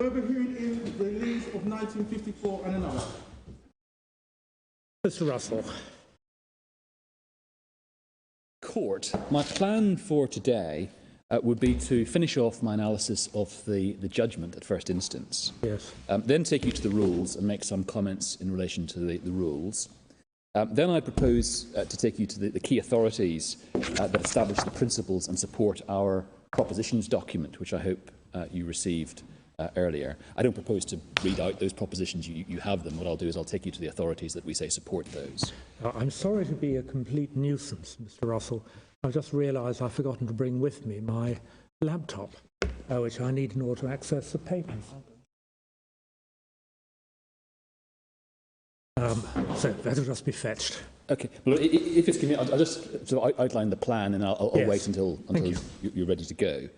Overhearing in the Alize of 1954 and another. Mr. Russell. Court. My plan for today would be to finish off my analysis of the judgment at first instance. Yes. Then take you to the rules and make some comments in relation to the rules. Then I propose to take you to the key authorities that establish the principles and support our propositions document, which I hope you received earlier. I don't propose to read out those propositions. You have them. What I'll do is I'll take you to the authorities that we say support those. I'm sorry to be a complete nuisance, Mr. Russell. I've just realised I've forgotten to bring with me my laptop, which I need in order to access the papers. So that'll just be fetched. Okay. Well, if it's convenient, I'll just sort of outline the plan, and I'll Yes. wait until you're ready to go.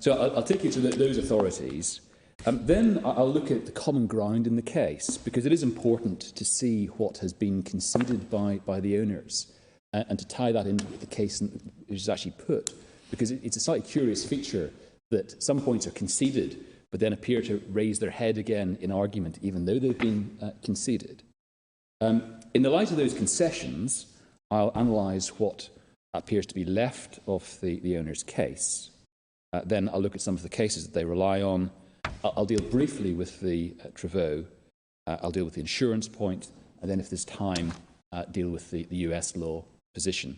So I'll take you to those authorities. Then I'll look at the common ground in the case, because it is important to see what has been conceded by the owners and to tie that into the case which is actually put, because it's a slightly curious feature that some points are conceded but then appear to raise their head again in argument even though they've been conceded. In the light of those concessions, I'll analyse what appears to be left of the owner's case. Then I'll look at some of the cases that they rely on. I'll deal briefly with the Travaux. I'll deal with the insurance point, and then if there's time, deal with the US law position.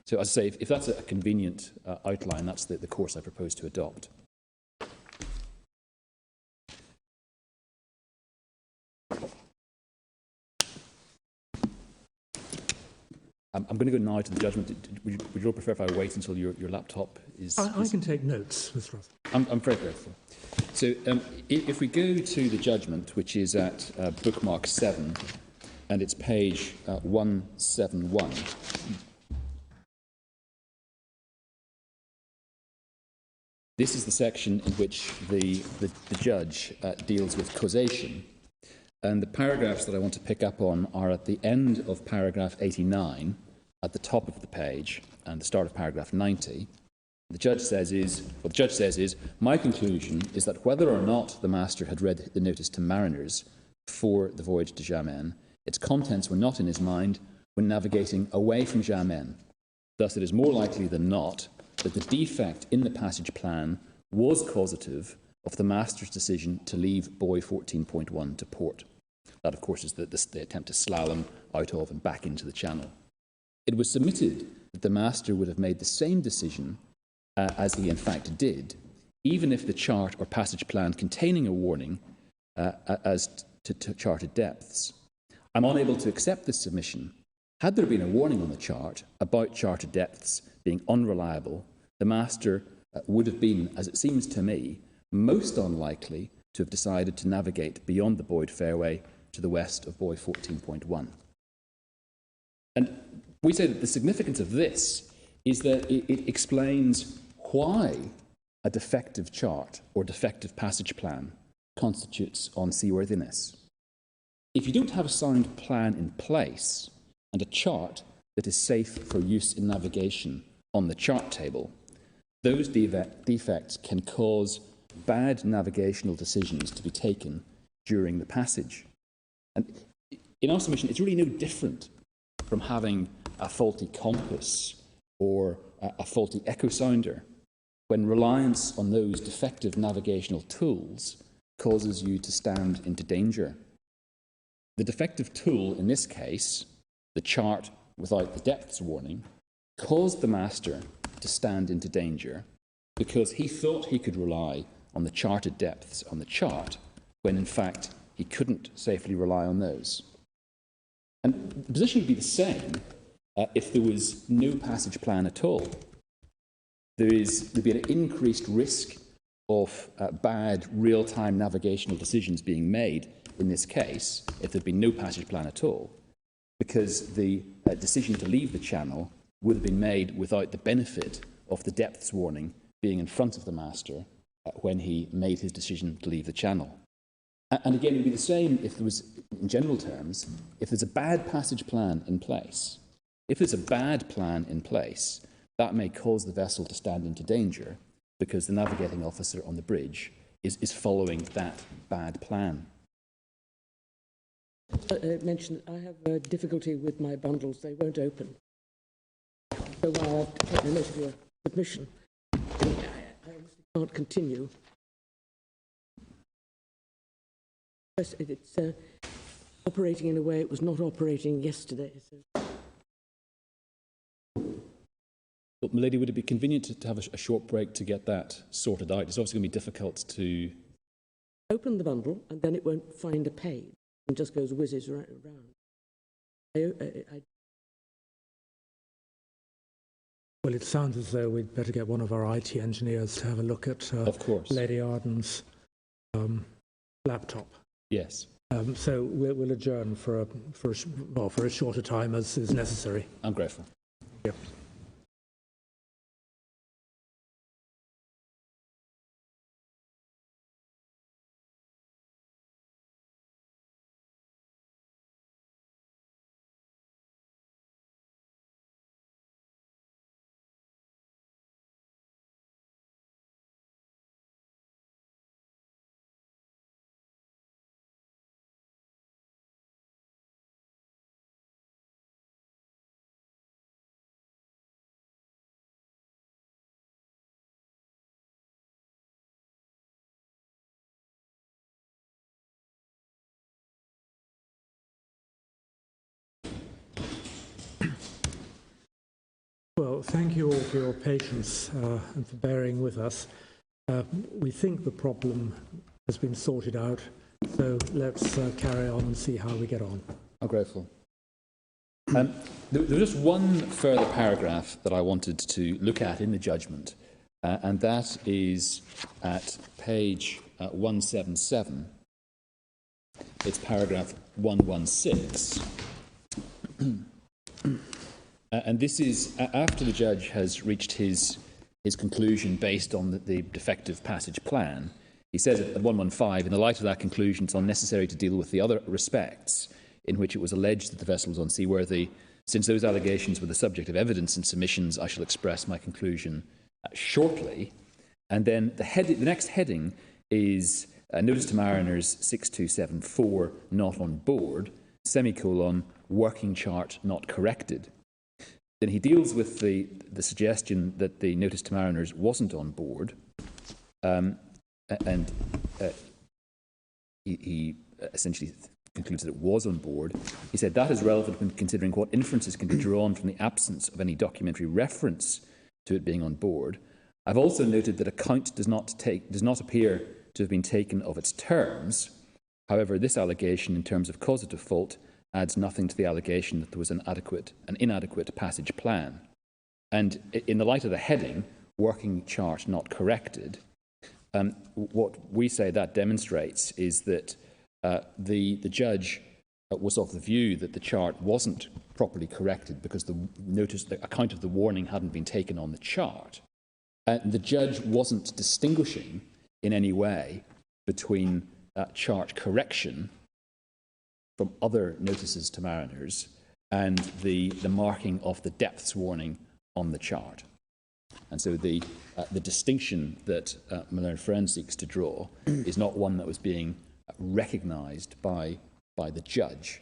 So as I say, if that's a convenient outline, that's the course I propose to adopt. I'm going to go now to the judgment. Would you all prefer if I wait until your laptop is... I can take notes, Mr. Russell. I'm very grateful. So if we go to the judgment, which is at bookmark 7, and it's page 171. This is the section in which the judge deals with causation. And the paragraphs that I want to pick up on are at the end of paragraph 89, at the top of the page, and the start of paragraph 90. The judge says what the judge says is, my conclusion is that whether or not the master had read the notice to mariners for the voyage to Jammen, its contents were not in his mind when navigating away from Jammen. Thus, it is more likely than not that the defect in the passage plan was causative of the master's decision to leave buoy 14.1 to port. That, of course, is the attempt to slalom out of and back into the channel. It was submitted that the master would have made the same decision as he in fact did, even if the chart or passage plan containing a warning as to charted depths. I'm unable to accept this submission. Had there been a warning on the chart about charted depths being unreliable, the master would have been, as it seems to me, most unlikely to have decided to navigate beyond the buoyed fairway to the west of buoy 14.1. And we say that the significance of this is that it explains why a defective chart or defective passage plan constitutes unseaworthiness. If you don't have a sound plan in place and a chart that is safe for use in navigation on the chart table, those defects can cause bad navigational decisions to be taken during the passage. And in our submission, it's really no different from having a faulty compass or a faulty echo sounder, when reliance on those defective navigational tools causes you to stand into danger. The defective tool in this case, the chart without the depths warning, caused the master to stand into danger because he thought he could rely on the charted depths on the chart, when in fact he couldn't safely rely on those. And the position would be the same if there was no passage plan at all. There'd be an increased risk of bad real-time navigational decisions being made in this case if there'd been no passage plan at all, because the decision to leave the channel would have been made without the benefit of the depths warning being in front of the master when he made his decision to leave the channel. And again, it would be the same if there was, in general terms, if there's a bad passage plan in place. If there's a bad plan in place, that may cause the vessel to stand into danger because the navigating officer on the bridge is following that bad plan. Mentioned I have difficulty with my bundles; they won't open. So while I've taken note of your submission, I obviously can't continue. It's operating in a way it was not operating yesterday. So. But, Milady, would it be convenient to have a short break to get that sorted out? It's obviously going to be difficult to Open the bundle, and then it won't find a page and just goes whizzes right around. Well, it sounds as though we'd better get one of our IT engineers to have a look at of course. Lady Arden's laptop. Yes. So we'll adjourn for a shorter time as is necessary. I'm grateful. Yep. Well, thank you all for your patience and for bearing with us. We think the problem has been sorted out, so let's carry on and see how we get on. I'm grateful. There was just one further paragraph that I wanted to look at in the judgment, and that is at page 177. It's paragraph 116. And this is after the judge has reached his conclusion based on the defective passage plan. He says at 115, in the light of that conclusion, it's unnecessary to deal with the other respects in which it was alleged that the vessel was unseaworthy. Since those allegations were the subject of evidence and submissions, I shall express my conclusion shortly. And then the next heading is notice to mariners 6274 not on board, semicolon, working chart not corrected. Then he deals with the suggestion that the notice to mariners wasn't on board, he essentially concludes that it was on board. He said that is relevant when considering what inferences can be drawn from the absence of any documentary reference to it being on board. I've also noted that account does not appear to have been taken of its terms. However, this allegation in terms of causative fault adds nothing to the allegation that there was an inadequate passage plan. And in the light of the heading, working chart not corrected, what we say that demonstrates is that the judge was of the view that the chart wasn't properly corrected because the account of the warning hadn't been taken on the chart. The judge wasn't distinguishing in any way between chart correction from other notices to mariners and the marking of the depths warning on the chart. And so the distinction that my learned friend seeks to draw is not one that was being recognised by the judge.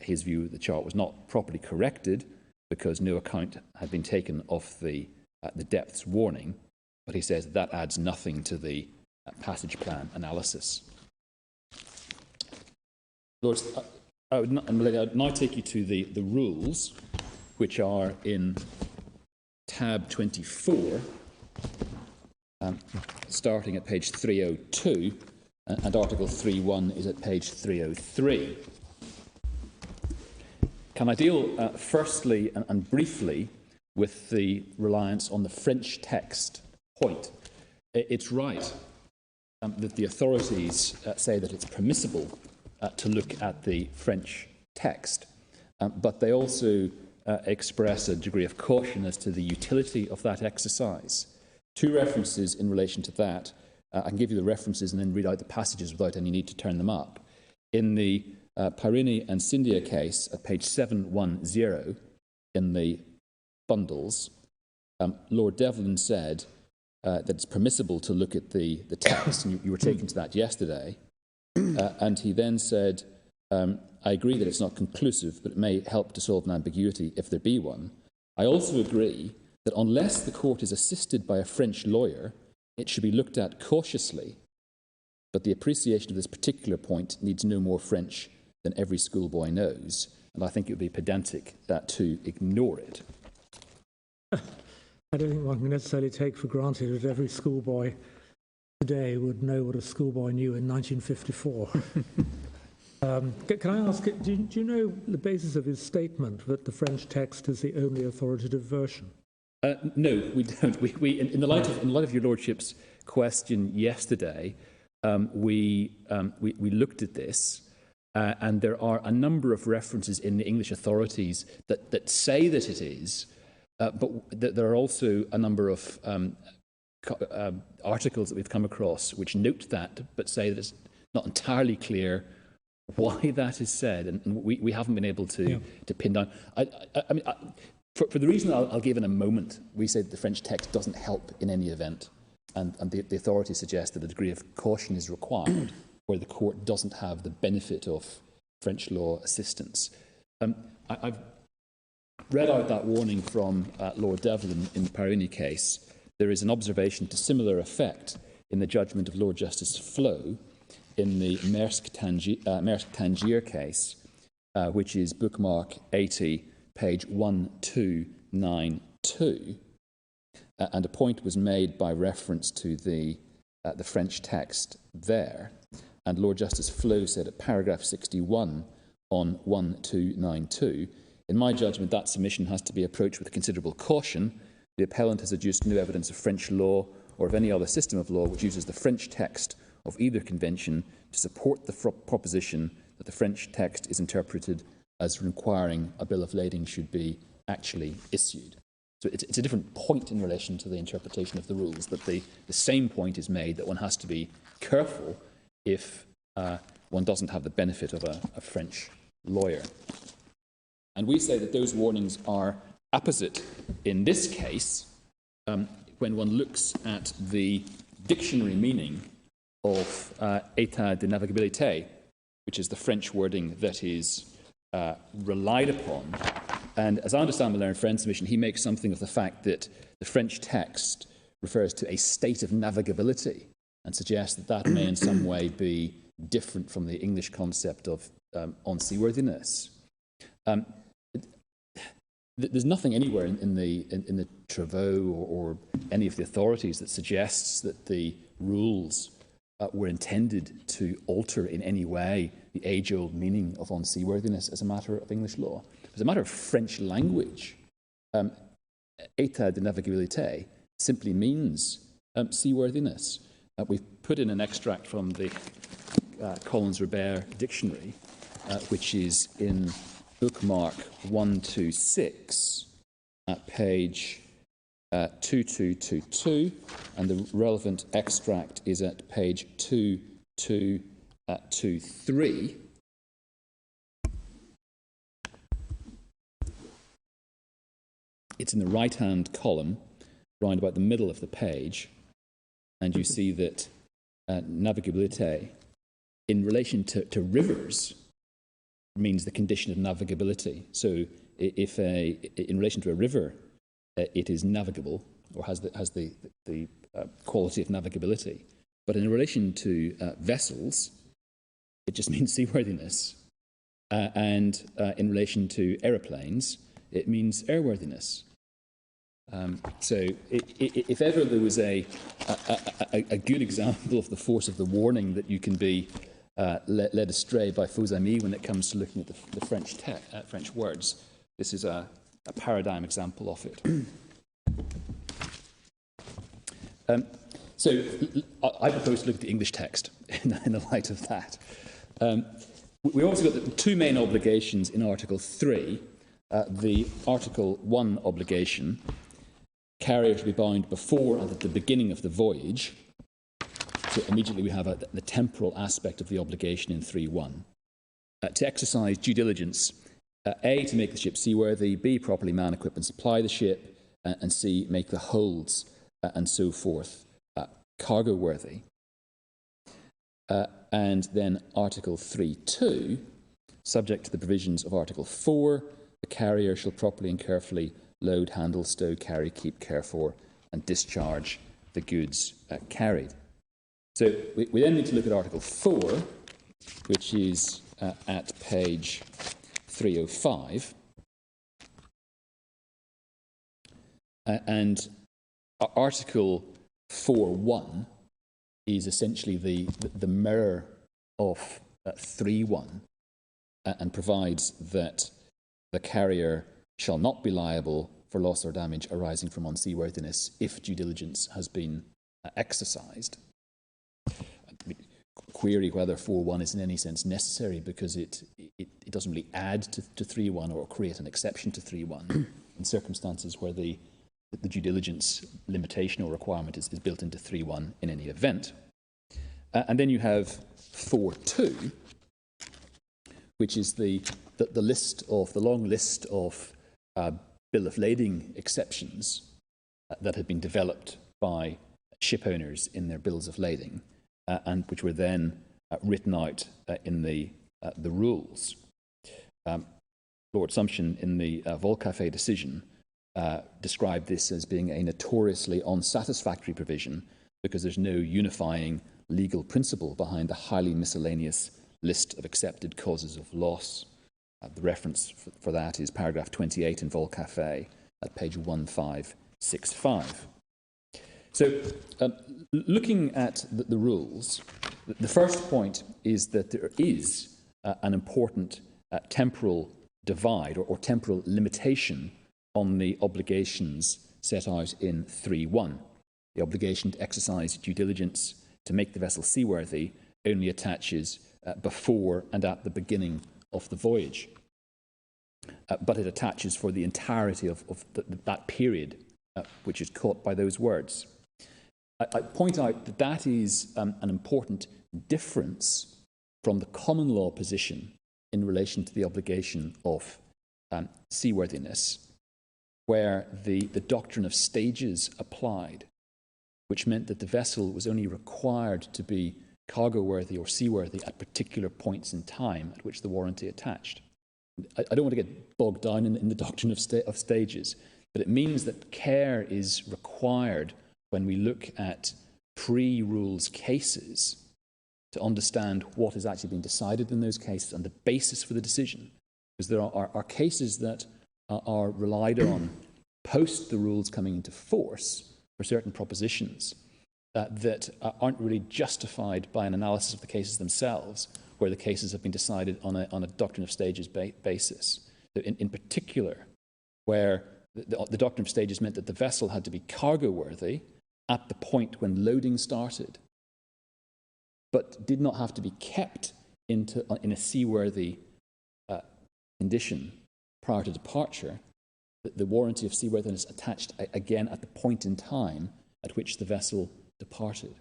His view that the chart was not properly corrected because no account had been taken of the depths warning, but he says that adds nothing to the passage plan analysis. Lords, I would now take you to the rules, which are in tab 24, starting at page 302, and Article 3.1 is at page 303. Can I deal firstly and briefly with the reliance on the French text point? It's right that the authorities say that it's permissible to look at the French text, but they also express a degree of caution as to the utility of that exercise. Two references in relation to that. I can give you the references and then read out the passages without any need to turn them up. In the Parini and Scindia case at page 710 in the bundles, Lord Devlin said, that it's permissible to look at the text, and you were taken to that yesterday. And he then said, I agree that it's not conclusive, but it may help to solve an ambiguity if there be one. I also agree that unless the court is assisted by a French lawyer, it should be looked at cautiously. But the appreciation of this particular point needs no more French than every schoolboy knows, and I think it would be pedantic to ignore it. I don't think one can necessarily take for granted that every schoolboy today would know what a schoolboy knew in 1954. Can I ask, do you know the basis of his statement that the French text is the only authoritative version? No, we don't. In the light of your lordship's question yesterday, we looked at this, and there are a number of references in the English authorities that say that it is, but there are also a number of articles that we've come across which note that, but say that it's not entirely clear why that is said, and we haven't been able to pin down. For the reason I'll give in a moment, we say that the French text doesn't help in any event, and the authorities suggest that a degree of caution is required where the court doesn't have the benefit of French law assistance. I've read out that warning from Lord Devlin in the Parini case. There is an observation to similar effect in the judgment of Lord Justice Flo in the Maersk-Tangier case, which is bookmark 80, page 1292, and a point was made by reference to the French text there. And Lord Justice Flo said at paragraph 61 on 1292, in my judgment, that submission has to be approached with considerable caution. The appellant has adduced no evidence of French law or of any other system of law which uses the French text of either convention to support the proposition that the French text is interpreted as requiring a bill of lading should be actually issued. So it's a different point in relation to the interpretation of the rules, but the same point is made that one has to be careful if one doesn't have the benefit of a French lawyer. And we say that those warnings are apposite in this case when one looks at the dictionary meaning of état de navigabilité, which is the French wording that is relied upon. And as I understand the learned friend submission, he makes something of the fact that the French text refers to a state of navigability and suggests that that may in some way be different from the English concept of unseaworthiness. There's nothing anywhere in the Travaux or any of the authorities that suggests that the rules were intended to alter in any way the age-old meaning of unseaworthiness as a matter of English law. As a matter of French language, état de navigabilité simply means seaworthiness. We've put in an extract from the Collins-Robert dictionary, which is in bookmark 126 at page 2222, and the relevant extract is at page 2223. It's in the right-hand column, round about the middle of the page, and you see that navigabilité, in relation to rivers, means the condition of navigability. So if in relation to a river, it is navigable or has the quality of navigability. But in relation to vessels, it just means seaworthiness. And in relation to aeroplanes, it means airworthiness. So if ever there was a good example of the force of the warning that you can be led astray by faux amis when it comes to looking at the French words, this is a paradigm example of it. So I propose to look at the English text in the light of that. We also got the two main obligations in Article 3. The Article 1 obligation, carrier to be bound before and at the beginning of the voyage. So immediately we have the temporal aspect of the obligation in 3.1. To exercise due diligence, A, to make the ship seaworthy, B, properly man, equip and supply the ship, and C, make the holds and so forth cargo worthy. And then Article 3.2, subject to the provisions of Article 4, the carrier shall properly and carefully load, handle, stow, carry, keep, care for, and discharge the goods carried. So we then need to look at Article 4, which is at page 305. And Article 4.1 is essentially the mirror of 3.1 and provides that the carrier shall not be liable for loss or damage arising from unseaworthiness if due diligence has been exercised. Query whether 4.1 is in any sense necessary, because it doesn't really add to 3.1 or create an exception to 3.1 in circumstances where the due diligence limitation or requirement is built into 3.1 in any event. And then you have 4.2, which is the long list of bill of lading exceptions that had been developed by ship owners in their bills of lading, and which were then written out in the rules. Lord Sumption, in the Volcafe decision, described this as being a notoriously unsatisfactory provision because there's no unifying legal principle behind the highly miscellaneous list of accepted causes of loss. The reference for that is paragraph 28 in Volcafe at page 1565. So, looking at the rules, the first point is that there is an important temporal divide or temporal limitation on the obligations set out in 3.1. The obligation to exercise due diligence to make the vessel seaworthy only attaches before and at the beginning of the voyage. But it attaches for the entirety of that period which is caught by those words. I point out that that is an important difference from the common law position in relation to the obligation of seaworthiness, where the doctrine of stages applied, which meant that the vessel was only required to be cargo-worthy or seaworthy at particular points in time at which the warranty attached. I don't want to get bogged down in the doctrine of stages, but it means that care is required when we look at pre-rules cases to understand what has actually been decided in those cases and the basis for the decision. Because there are cases that are relied on post the rules coming into force for certain propositions that aren't really justified by an analysis of the cases themselves, where the cases have been decided on a doctrine of stages basis. So in particular, where the doctrine of stages meant that the vessel had to be cargo-worthy at the point when loading started, but did not have to be kept in a seaworthy condition prior to departure, the warranty of seaworthiness attached again at the point in time at which the vessel departed.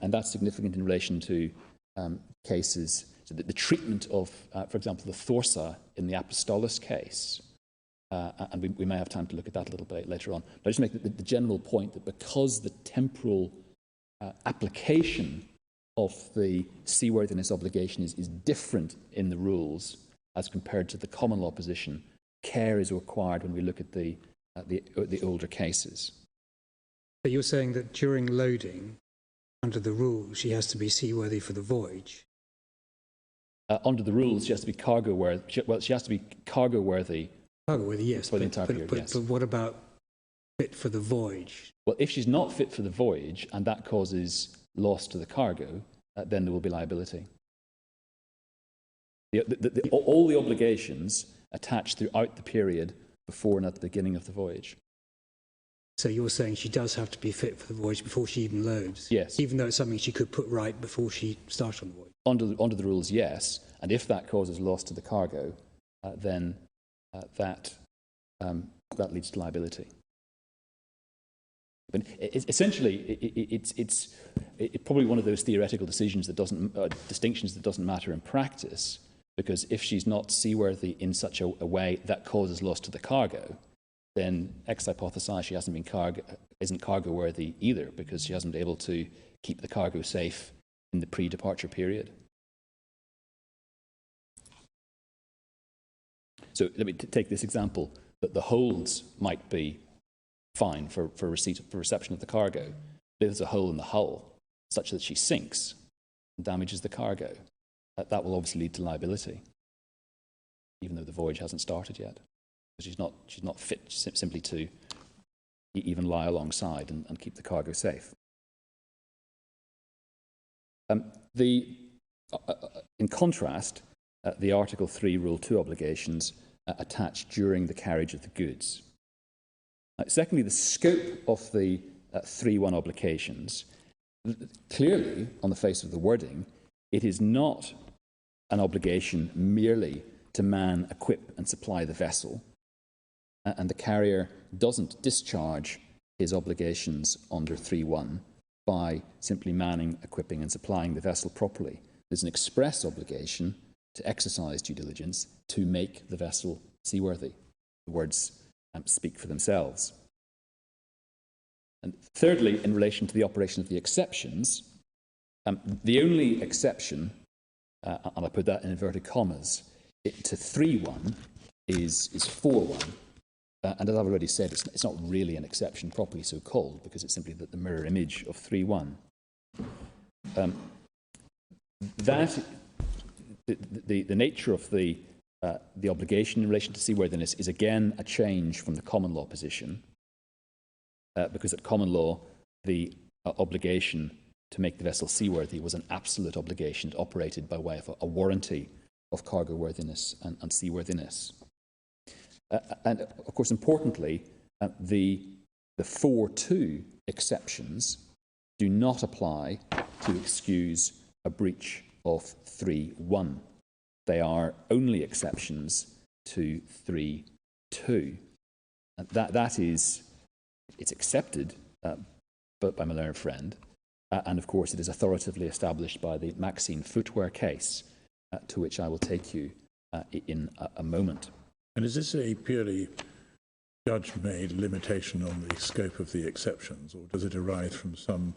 And that's significant in relation to cases, so that the treatment of, for example, the Thorsa in the Apostolus case, and we may have time to look at that a little bit later on, but I just make the general point that because the temporal application of the seaworthiness obligation is different in the rules as compared to the common law position, care is required when we look at the older cases. So you're saying that during loading, under the rules, she has to be seaworthy for the voyage? Under the rules, she has to be cargo-worthy. Well, she has to be cargo-worthy. Cargo-worthy, yes. For the entire period, yes. But what about fit for the voyage? Well, if she's not fit for the voyage and that causes loss to the cargo, then there will be liability. All the obligations attach throughout the period before and at the beginning of the voyage. So you're saying she does have to be fit for the voyage before she even loads? Yes. Even though it's something she could put right before she starts on the voyage? Under the rules, yes. And if that causes loss to the cargo, then that leads to liability. But essentially, it's probably one of those theoretical distinctions that doesn't matter in practice, because if she's not seaworthy in such a way that causes loss to the cargo, then X hypothesise she isn't cargo worthy either, because she hasn't been able to keep the cargo safe in the pre-departure period. So let me take this example, that the holds might be fine for reception of the cargo, but if there's a hole in the hull such that she sinks and damages the cargo, that will obviously lead to liability, even though the voyage hasn't started yet. She's not fit simply to even lie alongside and keep the cargo safe. In contrast, the Article 3 Rule 2 obligations attach during the carriage of the goods. Secondly, the scope of the 3.1 obligations, clearly, on the face of the wording, it is not an obligation merely to man, equip and supply the vessel, and the carrier doesn't discharge his obligations under 3.1 by simply manning, equipping and supplying the vessel properly. There's an express obligation to exercise due diligence to make the vessel seaworthy. The words speak for themselves. And thirdly, in relation to the operation of the exceptions, the only exception, and I put that in inverted commas, to 3.1 is 4.1. And as I've already said, it's not really an exception properly so called, because it's simply the mirror image of 3.1. The nature of the obligation in relation to seaworthiness is again a change from the common law position, because at common law the obligation to make the vessel seaworthy was an absolute obligation. It operated by way of a warranty of cargo worthiness and seaworthiness. And of course, importantly, the 4.2 exceptions do not apply to excuse a breach of 3.1. They are only exceptions to 3.2. And that is, it's accepted by my learned friend, and of course it is authoritatively established by the Maxine footwear case, to which I will take you in a moment. And is this a purely judge-made limitation on the scope of the exceptions, or does it arise from some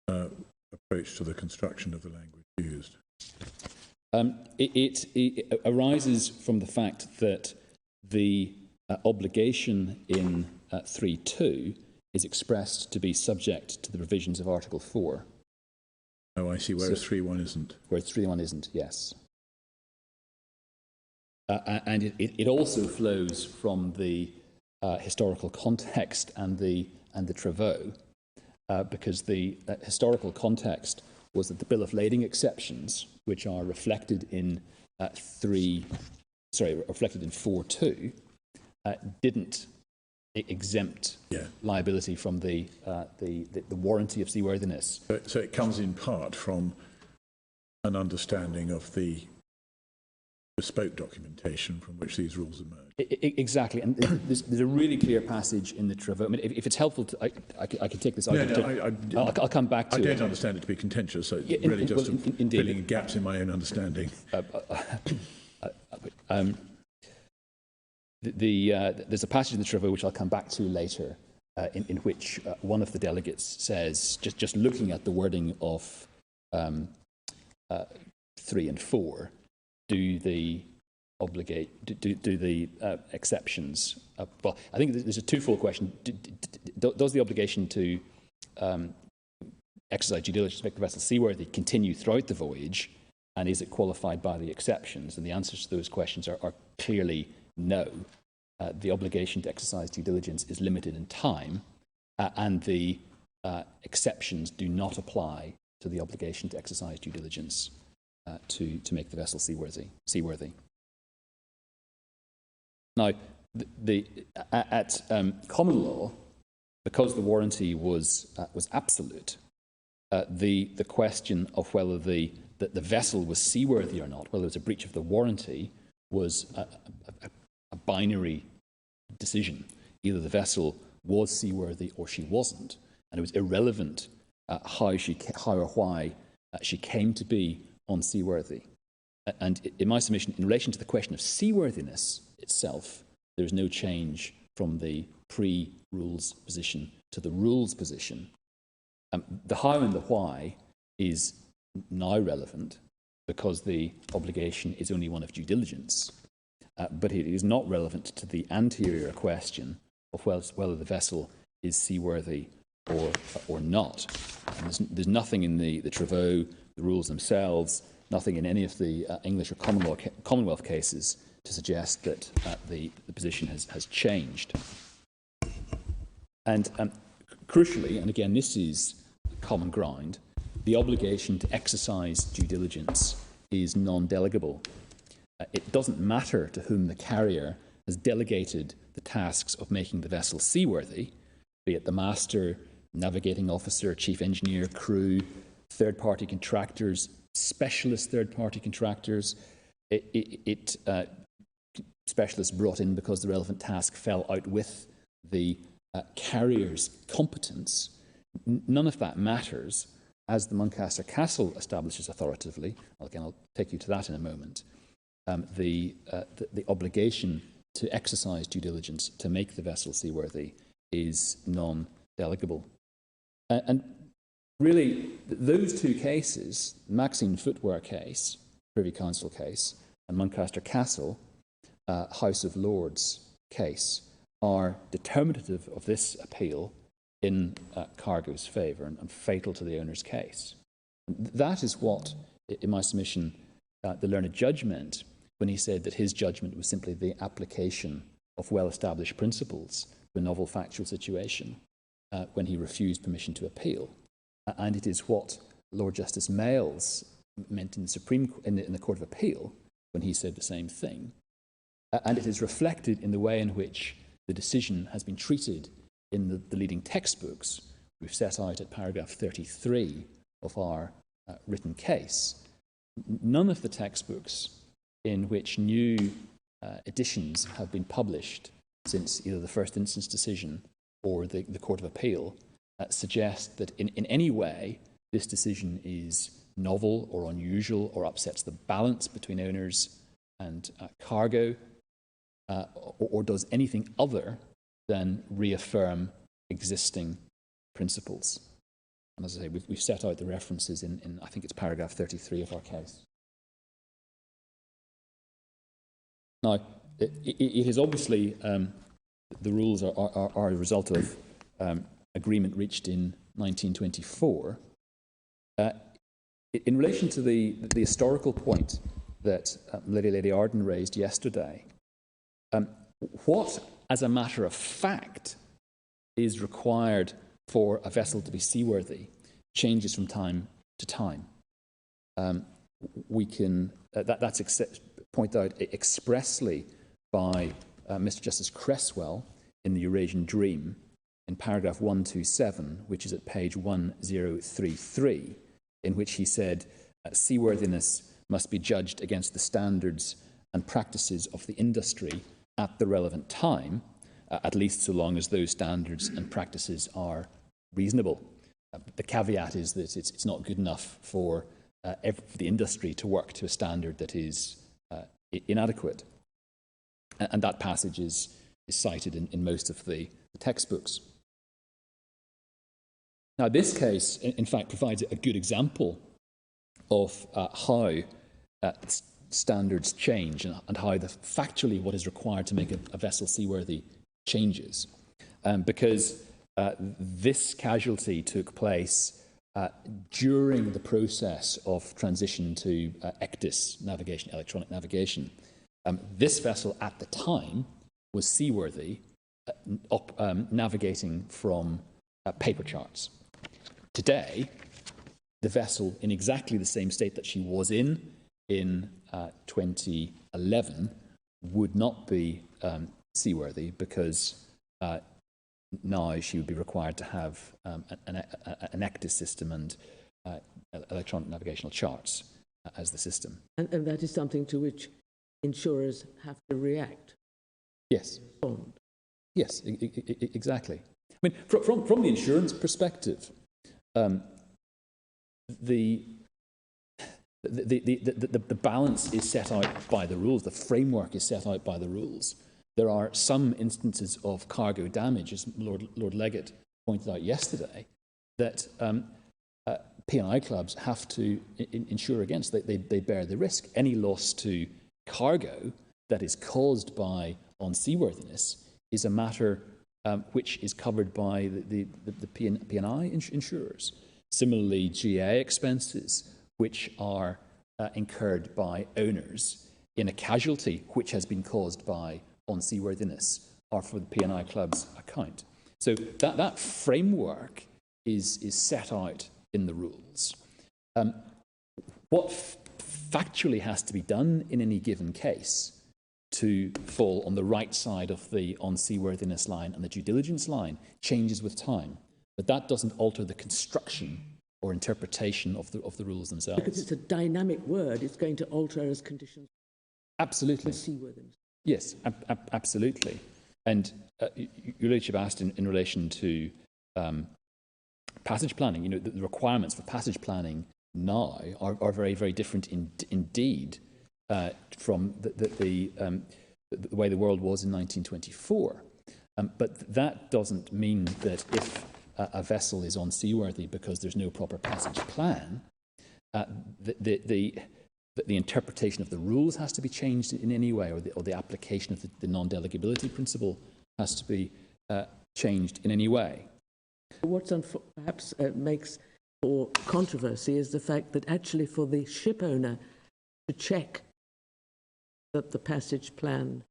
approach to the construction of the language used? It arises from the fact that the obligation in 3.2 is expressed to be subject to the provisions of Article 4. Oh, I see, whereas 3.1 isn't. Whereas 3.1 isn't, yes. And it also flows from the historical context and the travaux, because the historical context was that the bill of lading exceptions, which are reflected in 4.2, didn't exempt liability from the warranty of seaworthiness. So it comes in part from an understanding of the bespoke documentation from which these rules emerge. Exactly, and there's a really clear passage in the travaux. I mean, if it's helpful, I can take this. I'll come back to it. I don't understand it to be contentious, so it's really just filling gaps in my own understanding. There's a passage in the travaux which I'll come back to later, in which one of the delegates says, just looking at the wording of 3 and 4, do the exceptions? Well, I think there's a twofold question. Does the obligation to exercise due diligence to make the vessel seaworthy continue throughout the voyage, and is it qualified by the exceptions? And the answers to those questions are clearly no. The obligation to exercise due diligence is limited in time, and the exceptions do not apply to the obligation to exercise due diligence to make the vessel seaworthy. Now, at common law, because the warranty was absolute, the question of whether the vessel was seaworthy or not, whether it was a breach of the warranty, was a binary decision. Either the vessel was seaworthy or she wasn't, and it was irrelevant how or why she came to be unseaworthy. And in my submission, in relation to the question of seaworthiness itself, there is no change from the pre-rules position to the rules position. The how and the why is now relevant because the obligation is only one of due diligence, but it is not relevant to the anterior question of whether the vessel is seaworthy or not. And there's nothing in the Travaux, the rules themselves, nothing in any of the English or Commonwealth cases to suggest that the position has changed. And crucially, and again this is common ground, the obligation to exercise due diligence is non-delegable. It doesn't matter to whom the carrier has delegated the tasks of making the vessel seaworthy, be it the master, navigating officer, chief engineer, crew, third-party contractors, specialist third-party contractors. Specialists brought in because the relevant task fell out with the carrier's competence. None of that matters, as the Muncaster Castle establishes authoritatively. Again, I'll take you to that in a moment. The obligation to exercise due diligence to make the vessel seaworthy is non-delegable. And really, those two cases, Maxine Footwear case, Privy Council case, and Muncaster Castle, House of Lords case, are determinative of this appeal in Cargo's favour and fatal to the owner's case. That is what, in my submission, the learned judge meant when he said that his judgment was simply the application of well-established principles to a novel factual situation when he refused permission to appeal. And it is what Lord Justice Mayles meant in the Court of Appeal when he said the same thing. And it is reflected in the way in which the decision has been treated in the leading textbooks. We've set out at paragraph 33 of our written case. None of the textbooks in which new editions have been published since either the first instance decision or the Court of Appeal suggest that in any way this decision is novel or unusual or upsets the balance between owners and cargo, or does anything other than reaffirm existing principles. And as I say, we've set out the references in I think it's paragraph 33 of our case. Now, it is obviously, the rules are a result of agreement reached in 1924. In relation to the historical point that Lady Arden raised yesterday, what, as a matter of fact, is required for a vessel to be seaworthy changes from time to time. That's pointed out expressly by Mr. Justice Cresswell in the Eurasian Dream in paragraph 127, which is at page 1033, in which he said seaworthiness must be judged against the standards and practices of the industry at the relevant time, at least so long as those standards and practices are reasonable. The caveat is that it's not good enough for the industry to work to a standard that is inadequate. And that passage is cited in most of the textbooks. Now, this case, in fact, provides a good example of how standards change and how factually what is required to make a vessel seaworthy changes. Because this casualty took place during the process of transition to ECDIS navigation, electronic navigation. This vessel at the time was seaworthy, navigating from paper charts. Today, the vessel, in exactly the same state that she was in 2011, would not be seaworthy because now she would be required to have an ECDIS system and electronic navigational charts as the system. And that is something to which insurers have to react. Yes. Respond. Yes, exactly. I mean, from the insurance perspective, the balance is set out by the rules. The framework is set out by the rules. there are some instances of cargo damage, as Lord Leggett pointed out yesterday, that P&I clubs have to insure against. They bear the risk. Any loss to cargo that is caused by unseaworthiness is a matter which is covered by the P&I insurers. Similarly, GA expenses, which are incurred by owners in a casualty which has been caused by unseaworthiness, are for the P&I club's account. So that framework is set out in the rules. What factually has to be done in any given case to fall on the right side of the unseaworthiness line and the due diligence line changes with time, but that doesn't alter the construction or interpretation of the rules themselves. Because it's a dynamic word, it's going to alter as conditions. Absolutely. Seaworthiness. Yes, absolutely. And your Lordship asked in relation to passage planning. You know, the requirements for passage planning now are very, very different indeed from the way the world was in 1924. But that doesn't mean that if a vessel is unseaworthy because there's no proper passage plan, the interpretation of the rules has to be changed in any way, or the application of the non-delegability principle has to be changed in any way. What perhaps makes for controversy is the fact that actually for the ship owner to check that the passage plan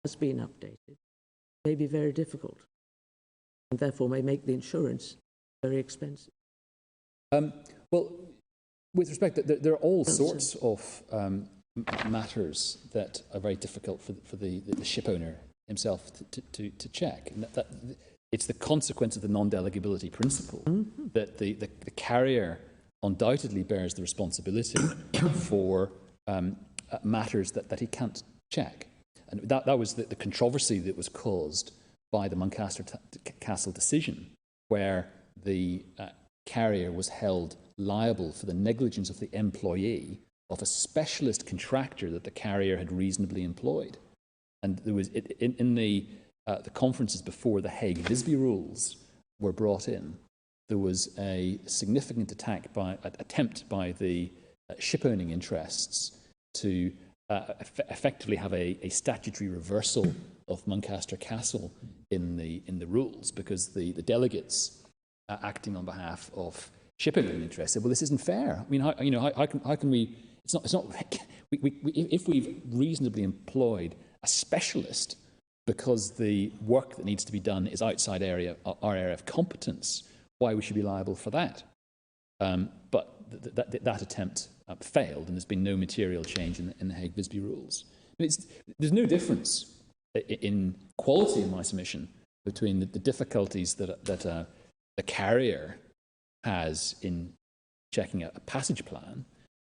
has been updated may be very difficult, and therefore may make the insurance very expensive. Well, with respect, there are all sorts of matters that are very difficult for the ship owner himself to check. And it's the consequence of the non-delegability principle that the carrier undoubtedly bears the responsibility for matters that he can't check. And that was the controversy that was caused by the Muncaster Castle decision, where the carrier was held liable for the negligence of the employee of a specialist contractor that the carrier had reasonably employed. And there was in the conferences before the Hague-Visby rules were brought in, there was a significant attempt by the ship-owning interests to effectively have a statutory reversal of Muncaster Castle in the rules, because the delegates acting on behalf of ship-owning interests said, "Well, this isn't fair. I mean, how can we? It's not like if we've reasonably employed a specialist because the work that needs to be done is outside our area of competence, why we should be liable for that." But that attempt failed, and there's been no material change in the Hague-Visby rules. There's no difference in quality, in my submission, between the difficulties that the carrier has in checking a passage plan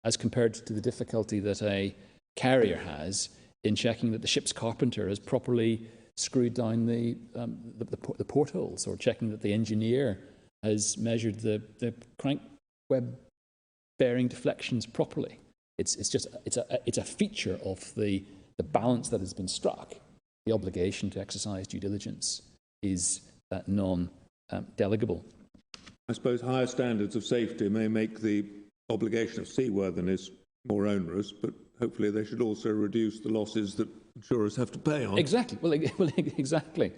as compared to the difficulty that a carrier has in checking that the ship's carpenter has properly screwed down the portholes, or checking that the engineer has measured the crank web bearing deflections properly. It's a feature of the balance that has been struck. The obligation to exercise due diligence is non-delegable. I suppose higher standards of safety may make the obligation of seaworthiness more onerous, but hopefully they should also reduce the losses that insurers have to pay on. Exactly. Well, exactly.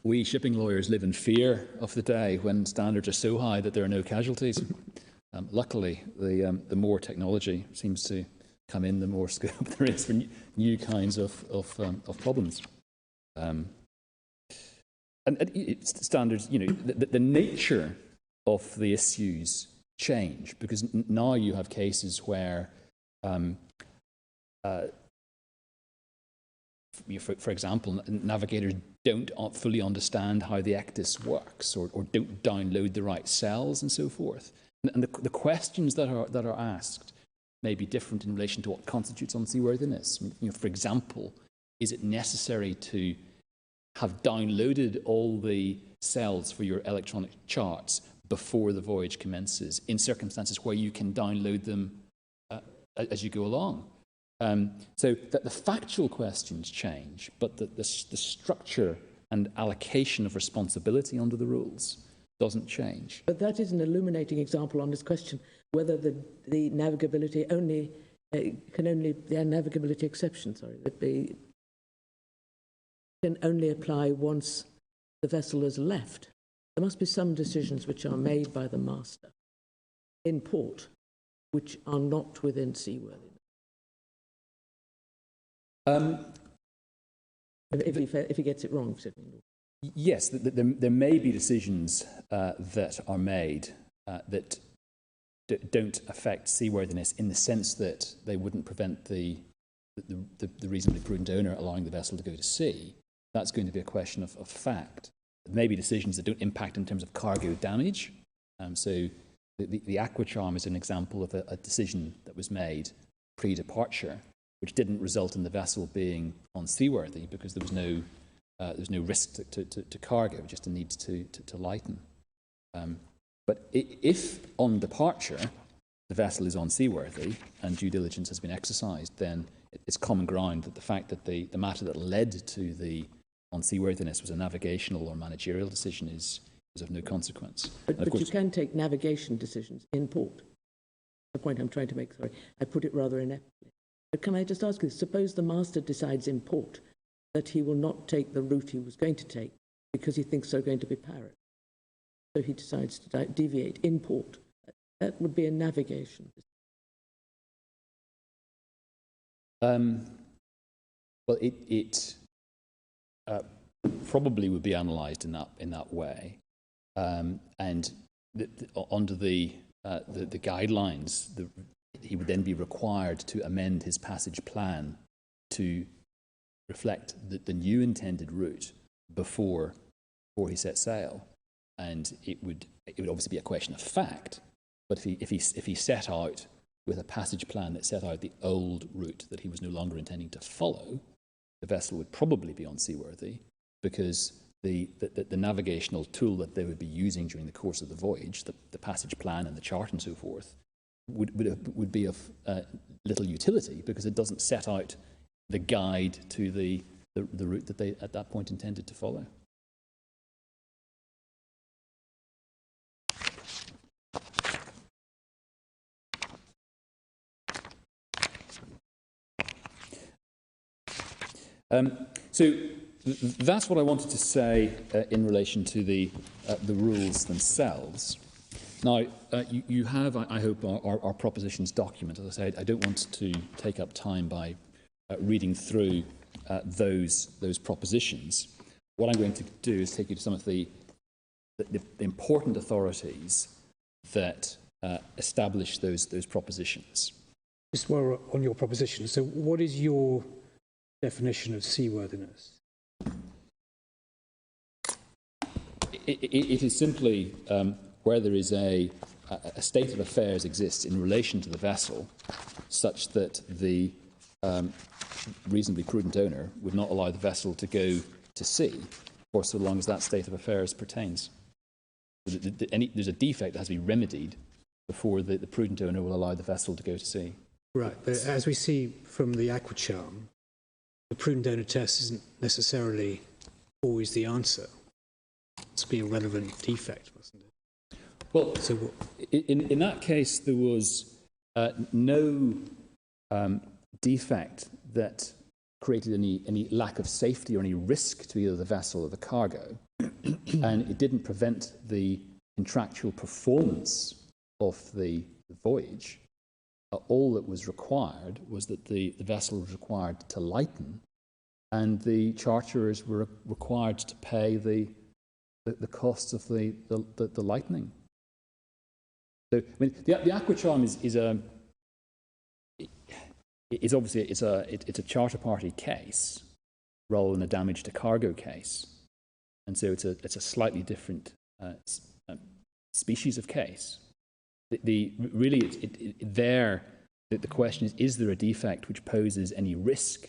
We shipping lawyers live in fear of the day when standards are so high that there are no casualties. Luckily, the more technology seems to come in, the more scope there is for new kinds of problems. And standards, the nature of the issues change, because now you have cases where, for example, navigators don't fully understand how the ECDIS works, or don't download the right cells and so forth. And the questions that are asked may be different in relation to what constitutes unseaworthiness. For example, is it necessary to have downloaded all the cells for your electronic charts before the voyage commences, in circumstances where you can download them as you go along? So that the factual questions change, but the structure and allocation of responsibility under the rules doesn't change. But that is an illuminating example on this question, whether the navigability only the navigability exception, that can only apply once the vessel is left. There must be some decisions which are made by the master in port which are not within seaworthiness. If he gets it wrong, certainly. Yes, there may be decisions that are made that don't affect seaworthiness in the sense that they wouldn't prevent the reasonably prudent owner allowing the vessel to go to sea. That's going to be a question of fact. There may be decisions that don't impact in terms of cargo damage. So the aquacharm is an example of a decision that was made pre-departure, which didn't result in the vessel being unseaworthy because there was no risk to cargo, just a need to lighten. But if on departure the vessel is unseaworthy and due diligence has been exercised, then it's common ground that the fact that the matter that led to the unseaworthiness was a navigational or managerial decision is of no consequence. But you can take navigation decisions in port. The point I'm trying to make, sorry, I put it rather ineptly. But can I just ask you, suppose the master decides in port that he will not take the route he was going to take because he thinks they're going to be pirates. So he decides to deviate in port. That would be a navigation. Well, it probably would be analysed in that way, and under the guidelines, he would then be required to amend his passage plan to reflect the new intended route before he set sail, and it would obviously be a question of fact. But if he set out with a passage plan that set out the old route that he was no longer intending to follow, the vessel would probably be unseaworthy because the navigational tool that they would be using during the course of the voyage, the passage plan and the chart and so forth, would be of little utility because it doesn't set out the guide to the route that they at that point intended to follow. So that's what I wanted to say in relation to the rules themselves. Now, you have, I hope, our propositions document. As I said, I don't want to take up time by reading through those propositions. What I'm going to do is take you to some of the important authorities that establish those propositions. Just while we're on your proposition, so what is your definition of seaworthiness? It is simply where there is a state of affairs exists in relation to the vessel such that the reasonably prudent owner would not allow the vessel to go to sea for so long as that state of affairs pertains. There's a defect that has to be remedied before the prudent owner will allow the vessel to go to sea. Right, but as we see from the aquacharm, the prudent owner test isn't necessarily always the answer. It's be a relevant defect, mustn't it? Well, so in that case, there was no defect that created any lack of safety or any risk to either the vessel or the cargo, and it didn't prevent the contractual performance of the voyage. All that was required was that the vessel was required to lighten, and the charterers were required to pay the costs of the lightening. So, I mean, the aquacharm is obviously it's a charter party case rather than a damage to cargo case, and so it's a slightly different species of case. The question is there a defect which poses any risk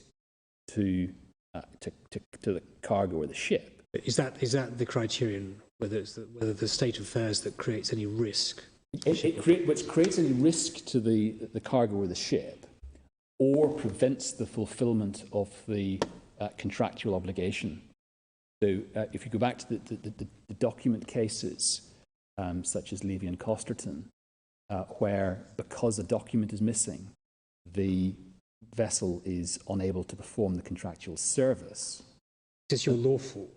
to the cargo or the ship? Is that the criterion? Whether the state of affairs that creates any risk? Which creates any risk to the cargo or the ship, or prevents the fulfilment of the contractual obligation. So if you go back to the document cases, such as Levy and Costerton, where because a document is missing, the vessel is unable to perform the contractual service. Is your lawful?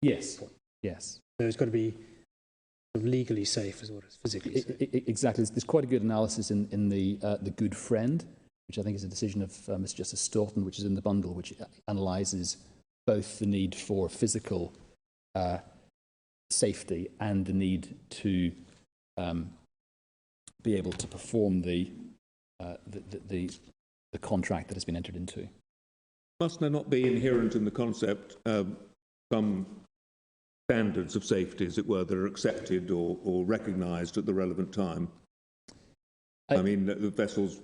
Yes, yes. So it's got to be legally safe as well as physically safe. Exactly. There's quite a good analysis in the Good Friend, which I think is a decision of Mr. Justice Stoughton, which is in the bundle, which analyses both the need for physical safety and the need to be able to perform the contract that has been entered into. Must there not be inherent in the concept some standards of safety, as it were, that are accepted or recognised at the relevant time? I mean, the vessels,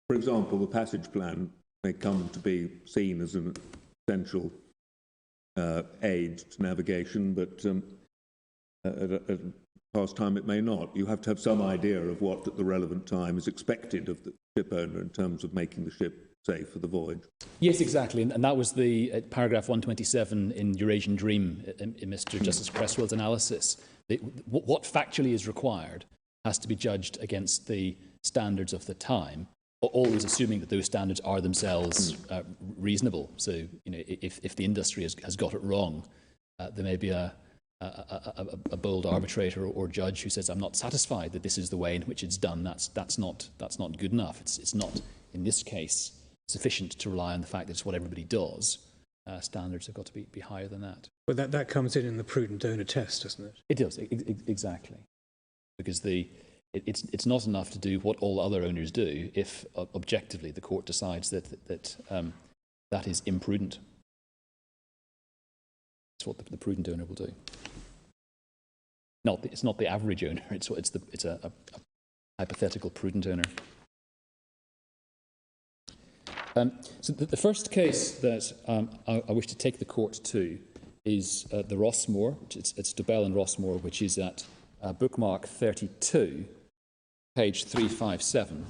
for example, the passage plan may come to be seen as an essential aid to navigation, but at past time it may not. You have to have some idea of what at the relevant time is expected of the ship owner in terms of making the ship safe for the voyage. Yes, exactly, and that was the paragraph 127 in Eurasian Dream in Mr. Justice Cresswell's analysis. What factually is required has to be judged against the standards of the time, always assuming that those standards are themselves reasonable. So, you know, if the industry has got it wrong, there may be a bold arbitrator or judge who says, "I'm not satisfied that this is the way in which it's done." That's not good enough. It's not, in this case, sufficient to rely on the fact that it's what everybody does. Standards have got to be higher than that. But that comes in the prudent donor test, doesn't it? It does, exactly. Because it's not enough to do what all other owners do if objectively the court decides that that is imprudent. That's what the prudent owner will do. It's not the average owner. It's a hypothetical prudent owner. So the first case that I wish to take the court to is the Rossmore. It's DeBell and Rossmore, which is at bookmark 32, page 357.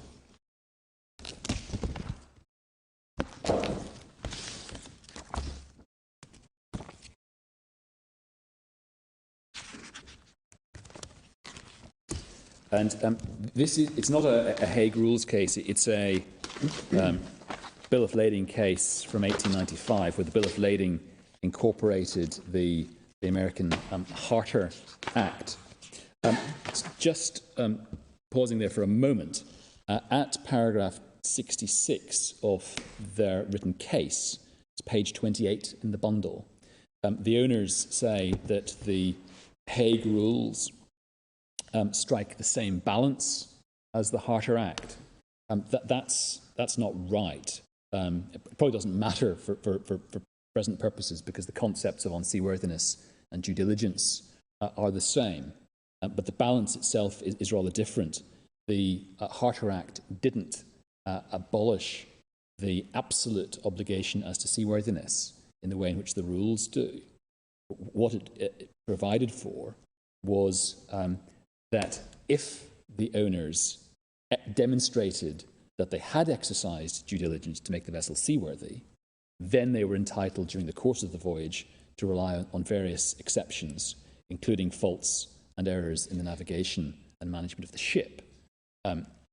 And it's not a Hague Rules case. It's a Bill of Lading case from 1895, where the Bill of Lading incorporated the American Harter Act. Just pausing there for a moment, at paragraph 66 of their written case, it's page 28 in the bundle, the owners say that the Hague Rules strike the same balance as the Harter Act. That's not right. It probably doesn't matter for present purposes because the concepts of unseaworthiness and due diligence are the same. But the balance itself is rather different. The Harter Act didn't abolish the absolute obligation as to seaworthiness in the way in which the rules do. What it provided for was that if the owners demonstrated that they had exercised due diligence to make the vessel seaworthy, then they were entitled during the course of the voyage to rely on various exceptions, including faults and errors in the navigation and management of the ship.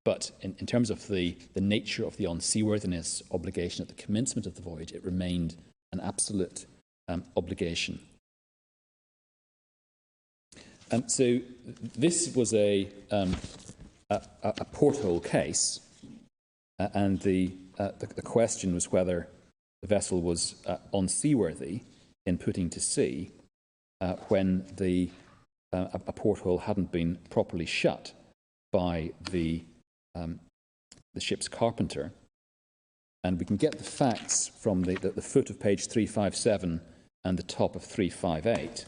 But in terms of the nature of the unseaworthiness obligation at the commencement of the voyage, it remained an absolute obligation. So this was a porthole case, and the question was whether the vessel was unseaworthy in putting to sea when a porthole hadn't been properly shut by the ship's carpenter. And we can get the facts from the foot of page 357 and the top of 358.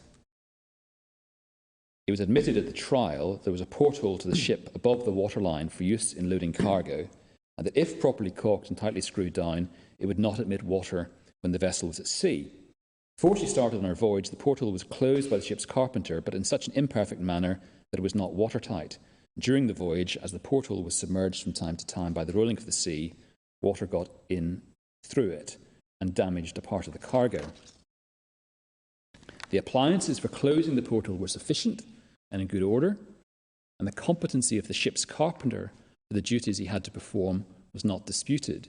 It was admitted at the trial there was a porthole to the ship above the waterline for use in loading cargo, and that if properly caulked and tightly screwed down, it would not admit water when the vessel was at sea. Before she started on her voyage, the porthole was closed by the ship's carpenter, but in such an imperfect manner that it was not watertight. During the voyage, as the porthole was submerged from time to time by the rolling of the sea, water got in through it and damaged a part of the cargo. The appliances for closing the porthole were sufficient and in good order, and the competency of the ship's carpenter for the duties he had to perform was not disputed.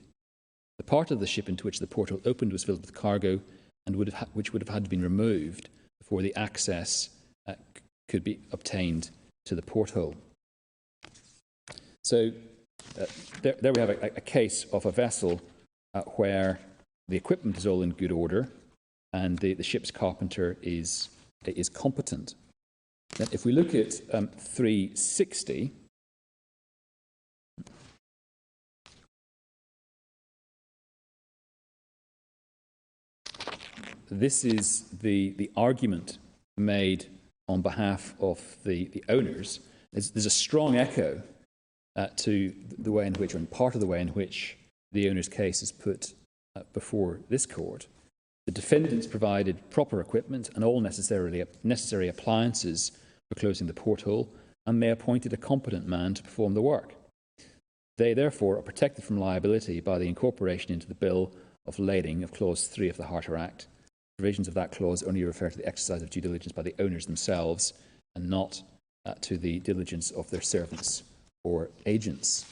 The part of the ship into which the porthole opened was filled with cargo and which would have had to be removed before the access could be obtained to the porthole. So there we have a case of a vessel where the equipment is all in good order and the ship's carpenter is competent. Now, if we look at 360, this is the argument made on behalf of the owners. There's a strong echo to the way in which, or in part of the way in which, the owner's case is put before this court. The defendants provided proper equipment and all necessary appliances for closing the porthole, and they appointed a competent man to perform the work. They therefore are protected from liability by the incorporation into the bill of lading of Clause 3 of the Harter Act. Provisions of that clause only refer to the exercise of due diligence by the owners themselves and not to the diligence of their servants or agents.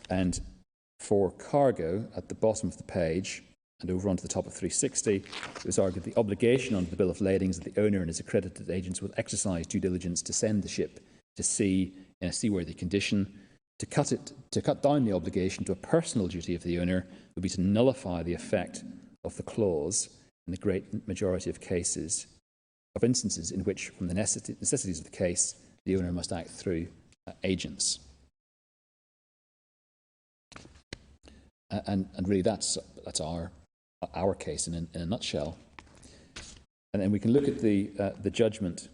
And for cargo, at the bottom of the page and over onto the top of 360, it was argued the obligation under the bill of lading is that the owner and his accredited agents will exercise due diligence to send the ship to sea in a seaworthy condition. To cut down the obligation to a personal duty of the owner would be to nullify the effect of the clause in the great majority of instances in which, from the necessities of the case, the owner must act through agents. And really, that's our case in a nutshell. And then we can look at the judgment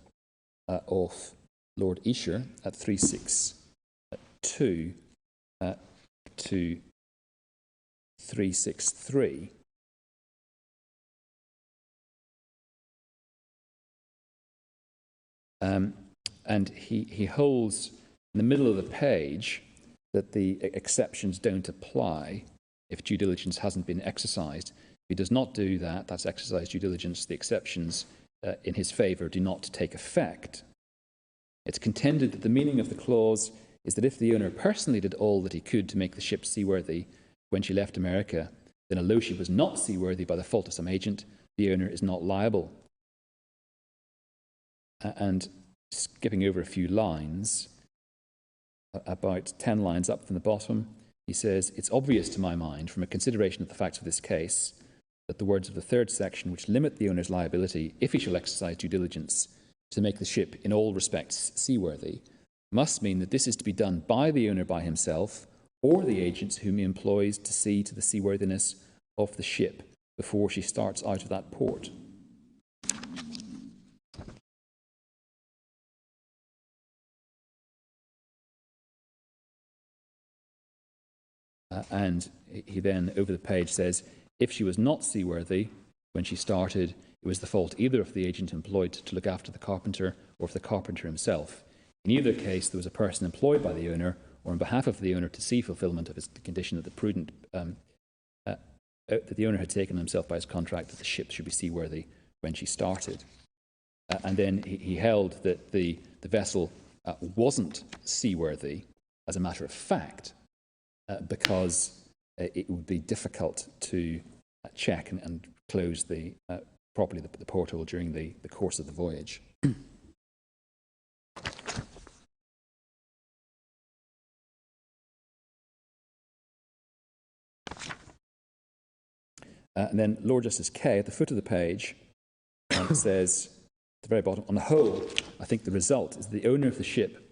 of Lord Esher at 362 to 363. And he holds in the middle of the page that the exceptions don't apply if due diligence hasn't been exercised. If he does not do that, that's exercise due diligence, the exceptions in his favour do not take effect. It's contended that the meaning of the clause is that if the owner personally did all that he could to make the ship seaworthy when she left America, then although she was not seaworthy by the fault of some agent, the owner is not liable. And skipping over a few lines, about 10 lines up from the bottom, he says, "It's obvious to my mind, from a consideration of the facts of this case, that the words of the third section, which limit the owner's liability if he shall exercise due diligence to make the ship in all respects seaworthy, must mean that this is to be done by the owner by himself or the agents whom he employs to see to the seaworthiness of the ship before she starts out of that port." And he then, over the page, says, if she was not seaworthy when she started, it was the fault either of the agent employed to look after the carpenter or of the carpenter himself. In either case, there was a person employed by the owner or on behalf of the owner to see fulfilment of the condition that that the owner had taken himself by his contract that the ship should be seaworthy when she started. And then he held that the vessel wasn't seaworthy as a matter of fact, because it would be difficult to check and close properly the porthole during the course of the voyage. And then Lord Justice Kay, at the foot of the page, says, at the very bottom, on the whole, I think the result is the owner of the ship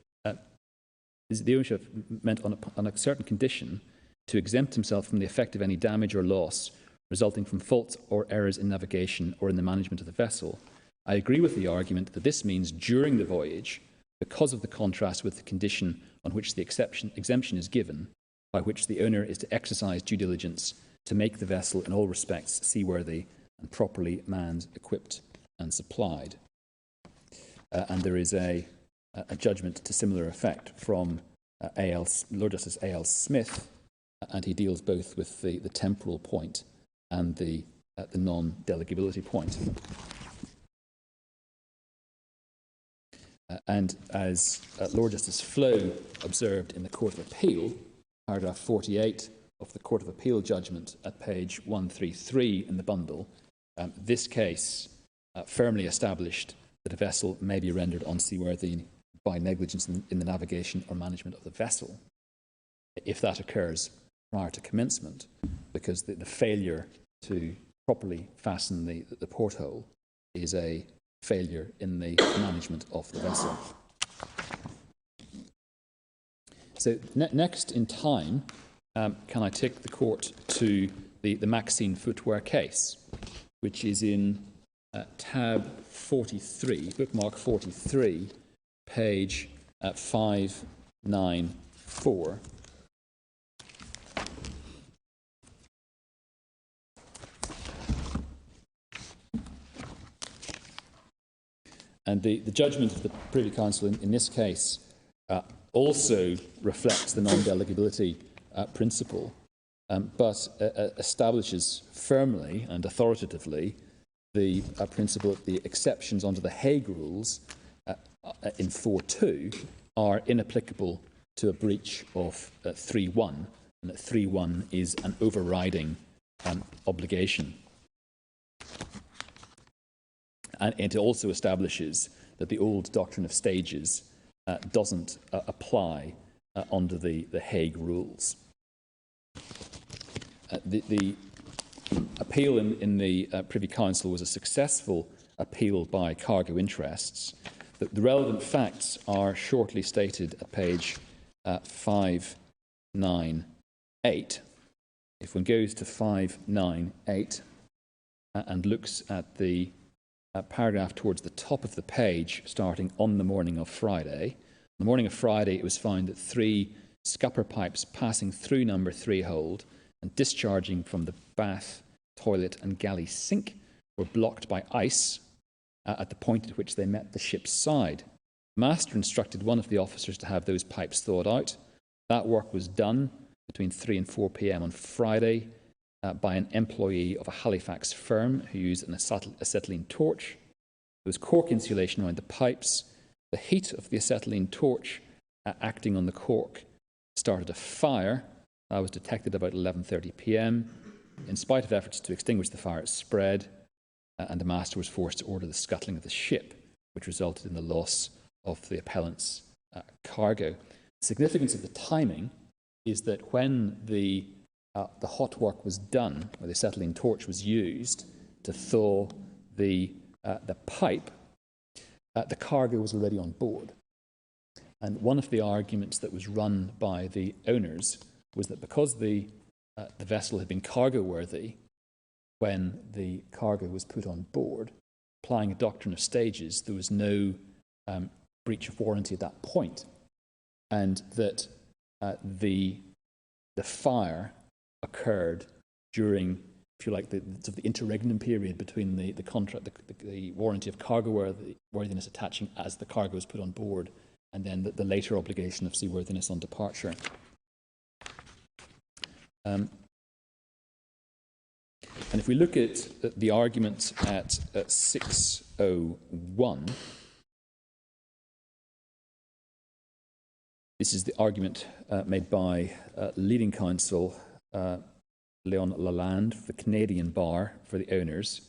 is the ownership meant on a certain condition to exempt himself from the effect of any damage or loss resulting from faults or errors in navigation or in the management of the vessel. I agree with the argument that this means during the voyage, because of the contrast with the condition on which the exemption is given, by which the owner is to exercise due diligence to make the vessel in all respects seaworthy and properly manned, equipped and supplied. And there is a judgment to similar effect from Lord Justice A.L. Smith, and he deals both with the temporal point and the non-delegability point. And as Lord Justice Flo observed in the Court of Appeal, paragraph 48 of the Court of Appeal judgment at page 133 in the bundle, this case firmly established that a vessel may be rendered unseaworthy by negligence in the navigation or management of the vessel, if that occurs prior to commencement, because the failure to properly fasten the porthole is a failure in the management of the vessel. So next in time, can I take the court to the Maxine footwear case, which is in tab 43, bookmark 43, page 594. And the judgment of the Privy Council in this case also reflects the non-delegability principle, but establishes firmly and authoritatively the principle that the exceptions under the Hague Rules in 4.2 are inapplicable to a breach of 3.1, and that 3.1 is an overriding obligation. And it also establishes that the old doctrine of stages doesn't apply under the Hague Rules. The appeal in the Privy Council was a successful appeal by cargo interests. The relevant facts are shortly stated at page 598. If one goes to 598 and looks at the paragraph towards the top of the page, starting on the morning of Friday. On the morning of Friday, it was found that 3 scupper pipes passing through number 3 hold and discharging from the bath, toilet and galley sink were blocked by ice at the point at which they met the ship's side. The master instructed one of the officers to have those pipes thawed out. That work was done between 3 and 4 p.m. on Friday by an employee of a Halifax firm who used an acetylene torch. There was cork insulation around the pipes. The heat of the acetylene torch acting on the cork started a fire. That was detected about 11:30 p.m. In spite of efforts to extinguish the fire, it spread, and the master was forced to order the scuttling of the ship, which resulted in the loss of the appellant's cargo. The significance of the timing is that when the hot work was done, where the acetylene torch was used to thaw the pipe, the cargo was already on board. And one of the arguments that was run by the owners was that because the vessel had been cargo worthy when the cargo was put on board, applying a doctrine of stages, there was no breach of warranty at that point, and that the fire occurred during, if you like, the interregnum period between the contract, the warranty of cargo worthiness attaching as the cargo was put on board, and then the later obligation of seaworthiness on departure. And if we look at the argument at 601, this is the argument made by leading counsel Leon Lalande, the Canadian bar for the owners.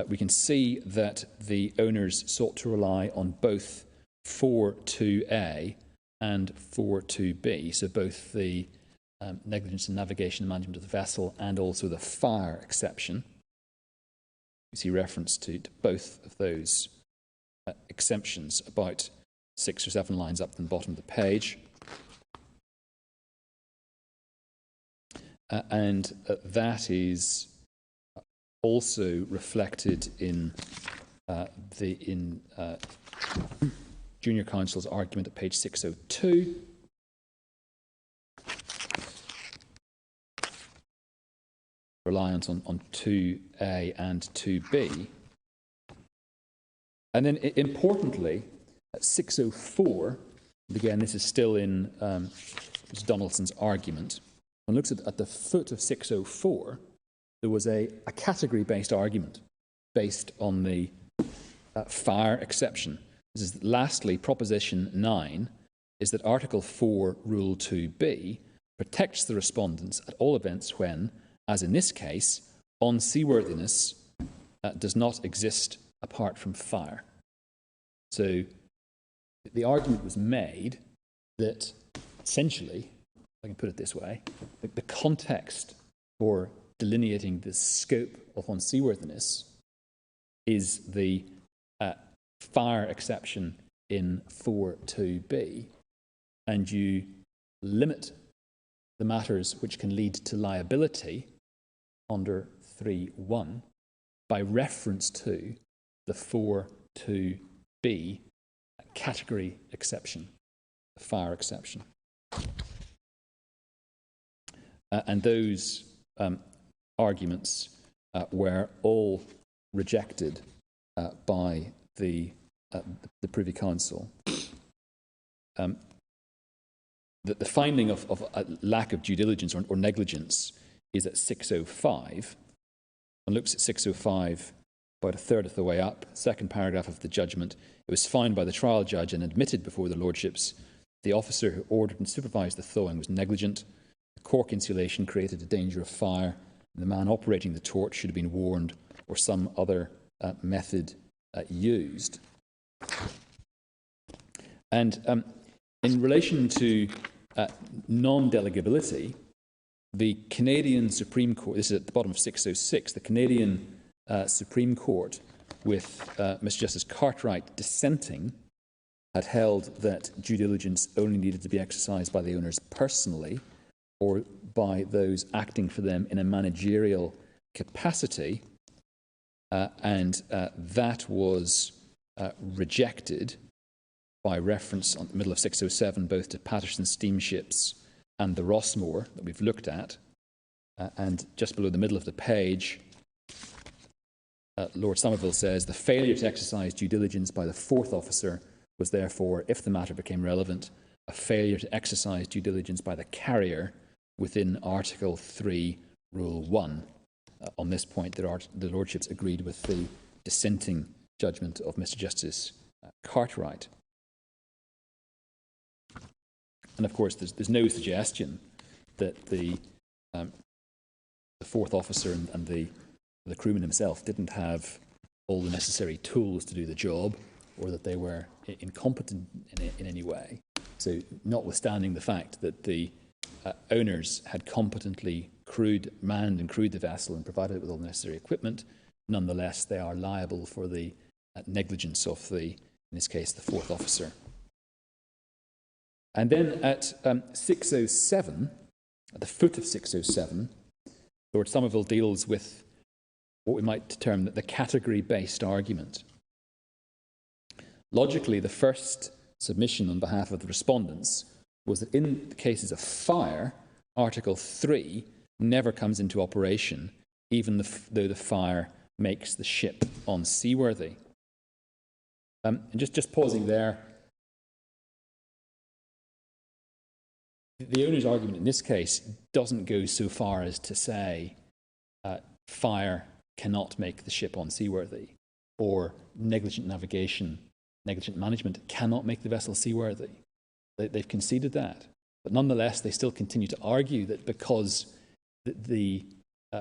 We can see that the owners sought to rely on both 4.2a and 4.2b, so both the negligence in navigation and management of the vessel and also the fire exception. You see reference to both of those exemptions about 6 or 7 lines up from the bottom of the page. And that is also reflected in Junior Counsel's argument at page 602. Reliance on 2A and 2B. And then importantly, at 604, Again, this is still in Mr. Donaldson's argument. One looks at the foot of 604, there was a category-based argument based on the fire exception. This is lastly, Proposition 9 is that Article 4, Rule 2b protects the respondents at all events when, as in this case, unseaworthiness does not exist apart from fire. So the argument was made that essentially, if I can put it this way, the context for delineating the scope of unseaworthiness is the fire exception in 4.2b, and you limit the matters which can lead to liability under 3.1 by reference to the 4.2b category exception, the fire exception. And those arguments were all rejected by the Privy Council. The finding of a lack of due diligence or negligence is at 605. One looks at 605 about a third of the way up, second paragraph of the judgment. It was found by the trial judge and admitted before the Lordships the officer who ordered and supervised the thawing was negligent. The cork insulation created a danger of fire, and the man operating the torch should have been warned or some other method used. And in relation to non-delegability, the Canadian Supreme Court, this is at the bottom of 606, the Canadian Supreme Court, with Mr. Justice Cartwright dissenting, had held that due diligence only needed to be exercised by the owners personally or by those acting for them in a managerial capacity, and that was rejected by reference on the middle of 607 both to Patterson steamships and the Rossmore that we've looked at, and just below the middle of the page Lord Somerville says the failure to exercise due diligence by the fourth officer was therefore, if the matter became relevant, a failure to exercise due diligence by the carrier within Article 3, Rule 1. On this point, the Lordships agreed with the dissenting judgment of Mr. Justice Cartwright. And of course, there's no suggestion that the fourth officer and the crewman himself didn't have all the necessary tools to do the job, or that they were incompetent in any way. So, notwithstanding the fact that the owners had competently manned and crewed the vessel and provided it with all the necessary equipment, nonetheless they are liable for the negligence of in this case, the fourth officer. And then at 607, at the foot of 607, Lord Somerville deals with what we might term the category-based argument. Logically, the first submission on behalf of the respondents was that in the cases of fire, Article 3 never comes into operation, even though the fire makes the ship unseaworthy. And just pausing there, the owner's argument in this case doesn't go so far as to say fire cannot make the ship unseaworthy, or negligent navigation, negligent management cannot make the vessel seaworthy. They've conceded that. But nonetheless, they still continue to argue that because the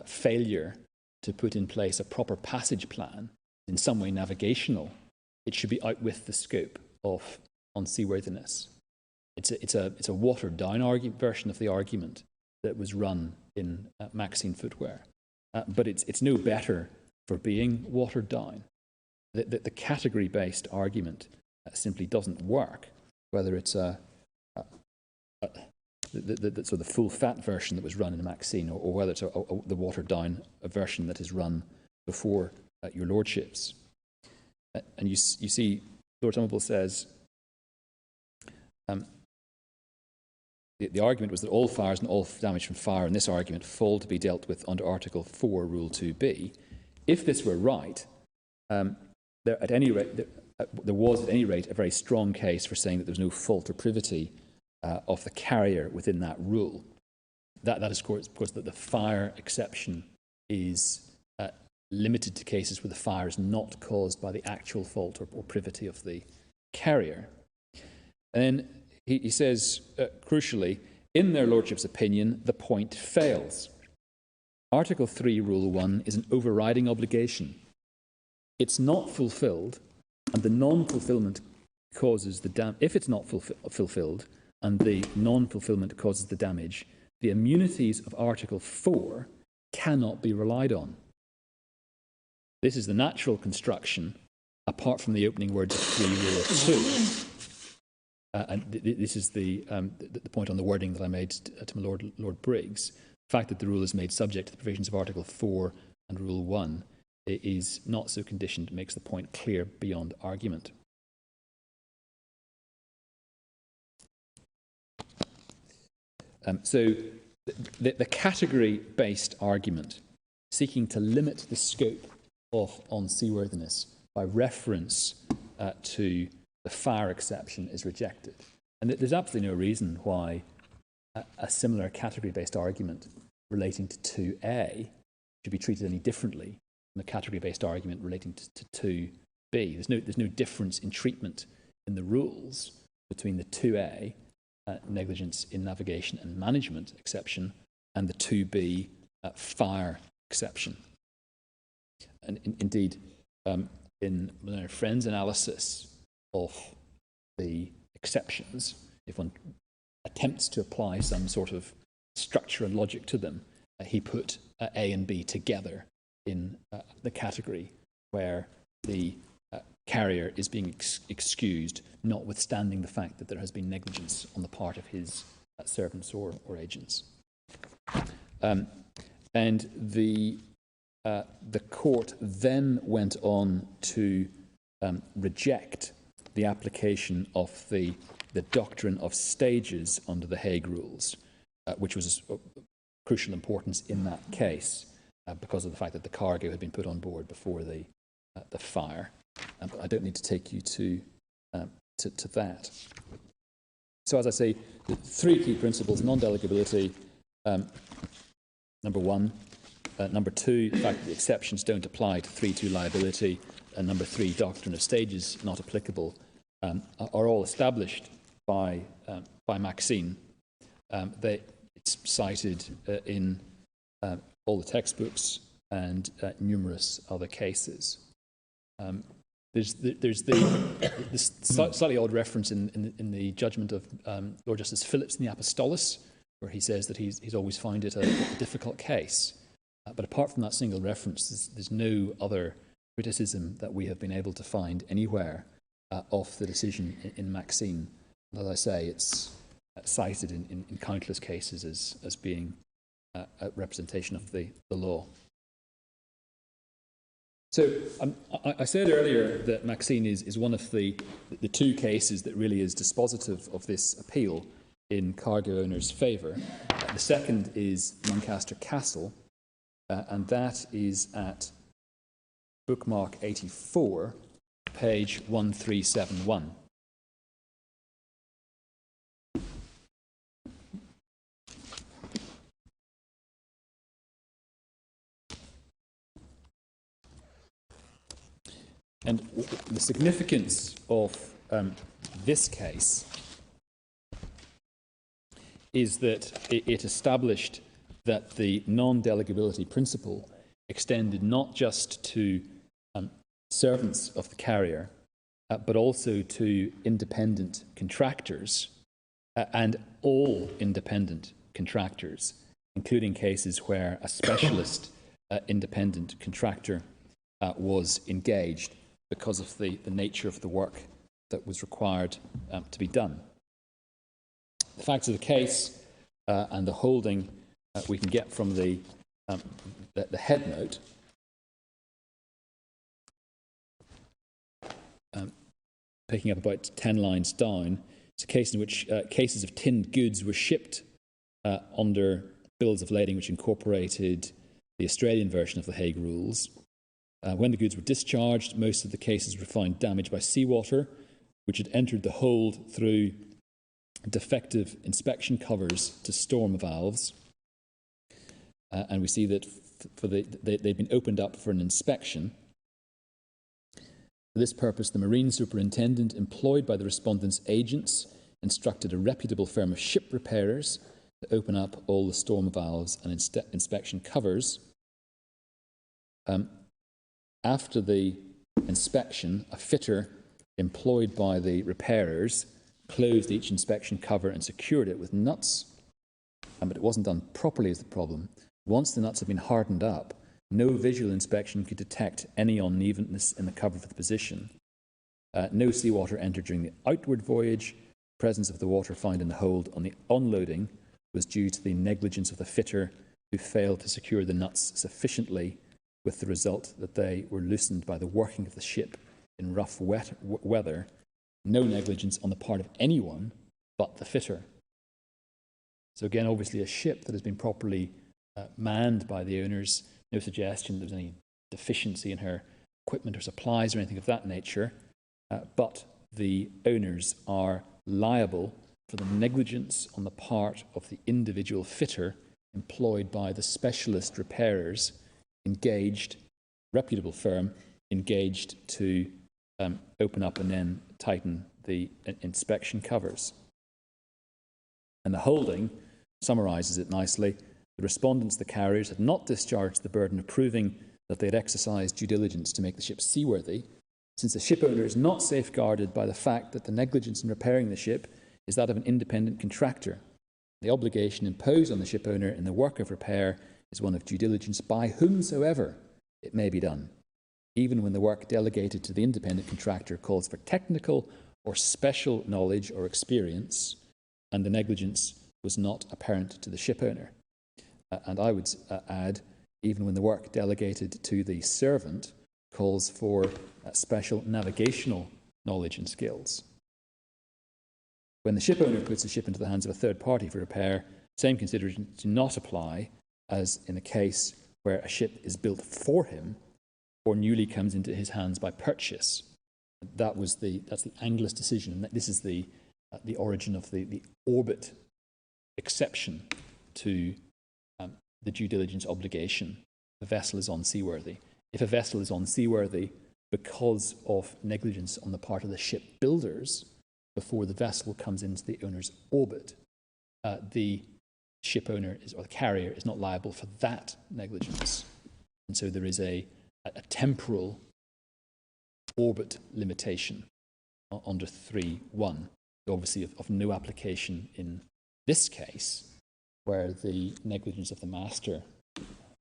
failure to put in place a proper passage plan in some way navigational, it should be out with the scope of unseaworthiness. It's a watered down version of the argument that was run in Maxine Footwear, but it's no better for being watered down. The category-based argument simply doesn't work, whether it's the full fat version that was run in Maxine, or whether it's the watered down version that is run before your lordships. And you see, Lord Somerville says the argument was that all fires and all damage from fire in this argument fall to be dealt with under Article 4, Rule 2b. If this were right, at any rate, there was, at any rate, a very strong case for saying that there was no fault or privity of the carrier within that rule. That is, of course, that the fire exception is limited to cases where the fire is not caused by the actual fault or privity of the carrier. And then he says, crucially, in their Lordship's opinion, the point fails. Article 3, Rule 1 is an overriding obligation. It's not fulfilled, and the non-fulfillment causes the damage. If it's not fulfilled, and the non-fulfillment causes the damage, the immunities of Article 4 cannot be relied on. This is the natural construction, apart from the opening words of 3, Rule 2. And this is the point on the wording that I made to my Lord Briggs. The fact that the rule is made subject to the provisions of Article 4 and Rule 1 is not so conditioned, makes the point clear beyond argument. So the category-based argument seeking to limit the scope of unseaworthiness by reference to the fire exception is rejected. And there's absolutely no reason why a similar category-based argument relating to 2A should be treated any differently from the category-based argument relating to 2B. There's no difference in treatment in the rules between the 2A, negligence in navigation and management exception, and the 2B, fire exception. And indeed, in my friend's analysis of the exceptions, if one attempts to apply some sort of structure and logic to them, he put A and B together in the category where the carrier is being excused, notwithstanding the fact that there has been negligence on the part of his servants or agents. And the court then went on to reject the application of the doctrine of stages under the Hague Rules, which was of crucial importance in that case because of the fact that the cargo had been put on board before the fire. But I don't need to take you to that. So, as I say, the three key principles: non-delegability, number one; number two, the fact that the exceptions don't apply to 3.2 liability; and number three, doctrine of stages not applicable, are all established by Maxine. It's cited in all the textbooks and numerous other cases. There's this slightly odd reference in the judgment of Lord Justice Phillips in the Apostolus, where he says that he's always found it a difficult case. But apart from that single reference, there's no other criticism that we have been able to find anywhere of the decision in Maxine. And as I say, it's cited in countless cases as being a representation of the law. So I said earlier that Maxine is one of the two cases that really is dispositive of this appeal in cargo owners' favour. The second is Lancaster Castle, and that is at bookmark 84, page 1371. And the significance of this case is that it established that the non-delegability principle extended not just to servants of the carrier, but also to independent contractors and all independent contractors, including cases where a specialist independent contractor was engaged because of the nature of the work that was required to be done. The facts of the case and the holding we can get from the head note. Picking up about 10 lines down, it's a case in which cases of tinned goods were shipped under bills of lading which incorporated the Australian version of the Hague Rules. When the goods were discharged, most of the cases were found damaged by seawater, which had entered the hold through defective inspection covers to storm valves. And we see that they'd been opened up for an inspection. For this purpose, the marine superintendent employed by the respondents' agents instructed a reputable firm of ship repairers to open up all the storm valves and inspection covers. After the inspection, a fitter employed by the repairers closed each inspection cover and secured it with nuts, but it wasn't done properly is the problem. Once the nuts had been hardened up, no visual inspection could detect any unevenness in the cover for the position. No seawater entered during the outward voyage. The presence of the water found in the hold on the unloading was due to the negligence of the fitter, who failed to secure the nuts sufficiently, with the result that they were loosened by the working of the ship in rough weather. No negligence on the part of anyone but the fitter. So again, obviously a ship that has been properly manned by the owners, no suggestion there was any deficiency in her equipment or supplies or anything of that nature, but the owners are liable for the negligence on the part of the individual fitter employed by the specialist repairers engaged, reputable firm, engaged to open up and then tighten the inspection covers. And the holding summarises it nicely. The respondents, the carriers, had not discharged the burden of proving that they had exercised due diligence to make the ship seaworthy, since the ship owner is not safeguarded by the fact that the negligence in repairing the ship is that of an independent contractor. The obligation imposed on the ship owner in the work of repair is one of due diligence by whomsoever it may be done, even when the work delegated to the independent contractor calls for technical or special knowledge or experience, and the negligence was not apparent to the ship owner. And I would add, even when the work delegated to the servant calls for special navigational knowledge and skills. When the ship owner puts the ship into the hands of a third party for repair, same considerations do not apply as in a case where a ship is built for him or newly comes into his hands by purchase. That's the Anglis decision, and this is the origin of the orbit exception to the due diligence obligation. The vessel is unseaworthy. If a vessel is unseaworthy because of negligence on the part of the ship builders before the vessel comes into the owner's orbit, the ship owner or the carrier is not liable for that negligence. And so there is a temporal orbit limitation under 3.1, obviously of no application in this case, where the negligence of the master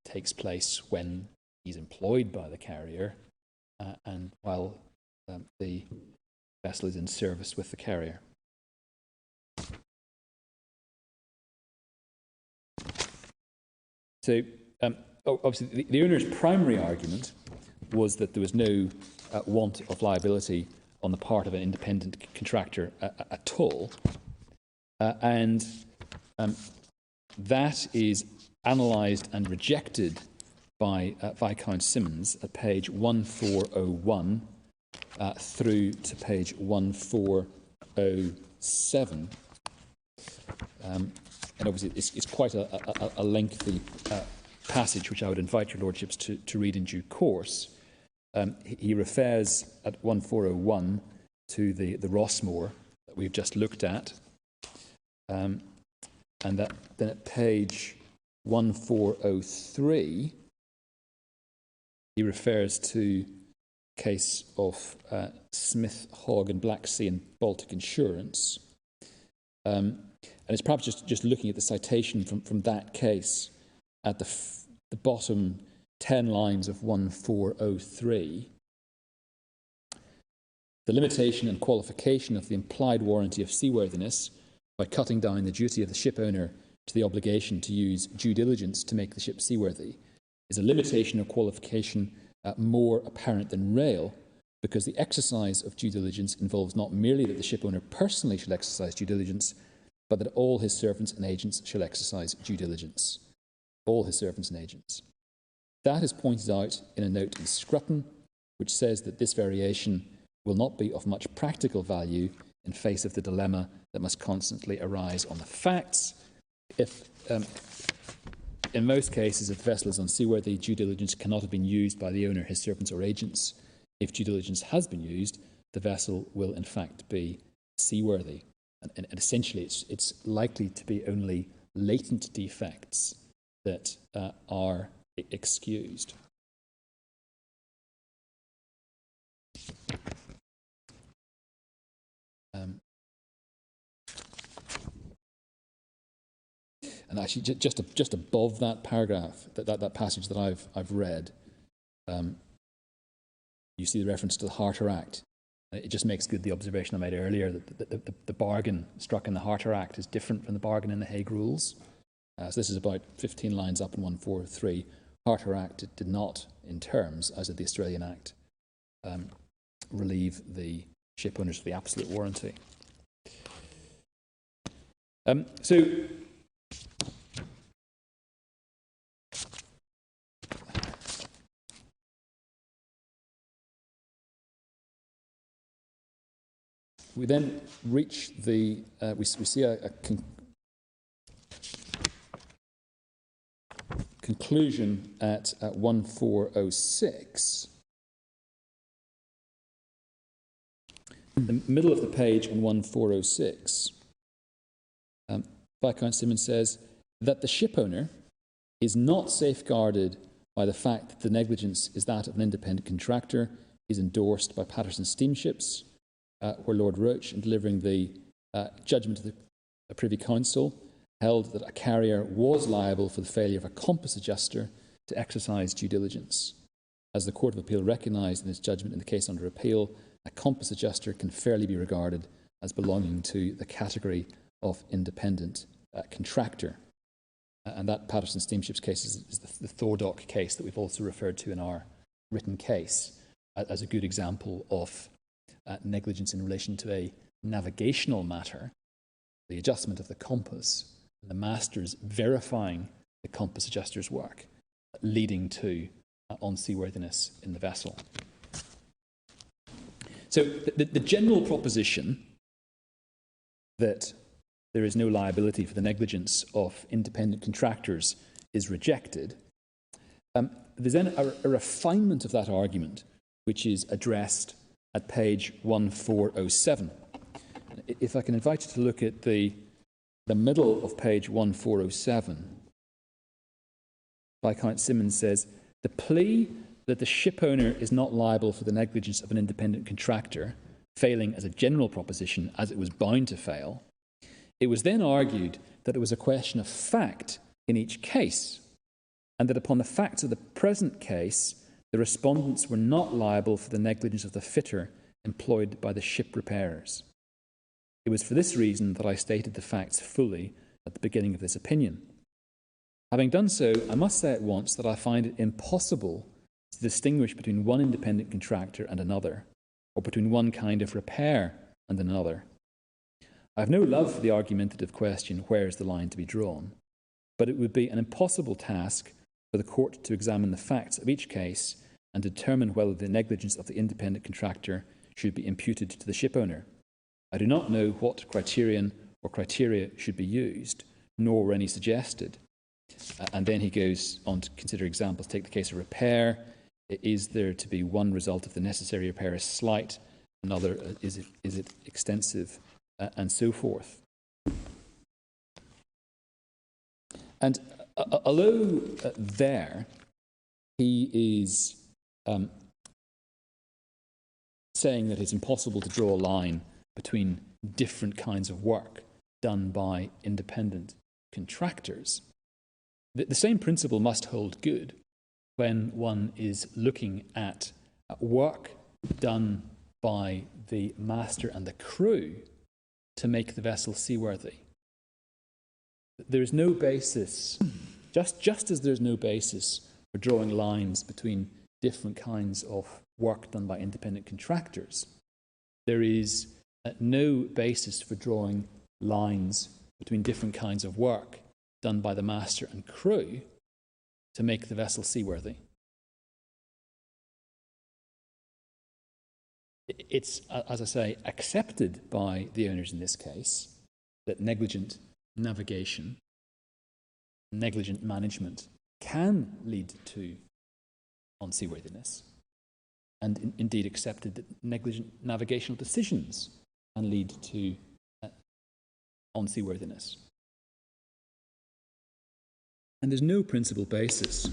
takes place when he's employed by the carrier and while the vessel is in service with the carrier. So obviously the owner's primary argument was that there was no want of liability on the part of an independent contractor at all, and that is analysed and rejected by Viscount Simmons at page 1401 through to page 1407. And obviously it's quite a lengthy passage, which I would invite your lordships to read in due course. He refers at 1401 to the Rossmore that we've just looked at, and that then at page 1403 he refers to the case of Smith, Hogg and Blacksea and Baltic Insurance. And it's perhaps just looking at the citation from that case at the bottom 10 lines of 1403. The limitation and qualification of the implied warranty of seaworthiness by cutting down the duty of the ship owner to the obligation to use due diligence to make the ship seaworthy is a limitation or qualification more apparent than rail, because the exercise of due diligence involves not merely that the ship owner personally shall exercise due diligence, but that all his servants and agents shall exercise due diligence. All his servants and agents. That is pointed out in a note in Scrutton, which says that this variation will not be of much practical value in face of the dilemma that must constantly arise on the facts. If, in most cases, if the vessel is unseaworthy, due diligence cannot have been used by the owner, his servants or agents. If due diligence has been used, the vessel will in fact be seaworthy. And essentially, it's likely to be only latent defects that are excused. And actually, just above that paragraph, that passage that I've read, you see the reference to the Harter Act. It just makes good the observation I made earlier that the bargain struck in the Harter Act is different from the bargain in the Hague Rules. So this is about 15 lines up in 143. Harter Act did not, in terms, as did the Australian Act, relieve the ship owners of the absolute warranty. So we then reach the, we see a conclusion at 1406. In the middle of the page on 1406, Viscount Simmons says that the ship owner is not safeguarded by the fact that the negligence is that of an independent contractor is endorsed by Patterson Steamships, where Lord Roach, in delivering the judgment of the Privy Council, held that a carrier was liable for the failure of a compass adjuster to exercise due diligence. As the Court of Appeal recognised in its judgment in the case under appeal, a compass adjuster can fairly be regarded as belonging to the category of independent contractor. And that Patterson Steamships case is the Thordock case that we've also referred to in our written case as a good example of negligence in relation to a navigational matter, the adjustment of the compass, and the masters verifying the compass adjuster's work, leading to unseaworthiness in the vessel. So the general proposition that there is no liability for the negligence of independent contractors is rejected. There's then a refinement of that argument, which is addressed at page 1407. If I can invite you to look at the middle of page 1407, Viscount Simmons says, the plea that the ship owner is not liable for the negligence of an independent contractor, failing as a general proposition as it was bound to fail, it was then argued that it was a question of fact in each case, and that upon the facts of the present case, the respondents were not liable for the negligence of the fitter employed by the ship repairers. It was for this reason that I stated the facts fully at the beginning of this opinion. Having done so, I must say at once that I find it impossible to distinguish between one independent contractor and another, or between one kind of repair and another. I have no love for the argumentative question, where is the line to be drawn? But it would be an impossible task for the court to examine the facts of each case and determine whether the negligence of the independent contractor should be imputed to the ship owner. I do not know what criterion or criteria should be used, nor were any suggested. And then he goes on to consider examples. Take the case of repair. Is there to be one result if the necessary repair is slight, another is it extensive, and so forth. And although there he is saying that it's impossible to draw a line between different kinds of work done by independent contractors, the same principle must hold good when one is looking at work done by the master and the crew to make the vessel seaworthy. There is no basis, just as there's no basis for drawing lines between different kinds of work done by independent contractors, there is no basis for drawing lines between different kinds of work done by the master and crew to make the vessel seaworthy. it's, as I say, accepted by the owners in this case that negligent navigation, negligent management can lead to unseaworthiness, and indeed accepted that negligent navigational decisions can lead to unseaworthiness. And there's no principal basis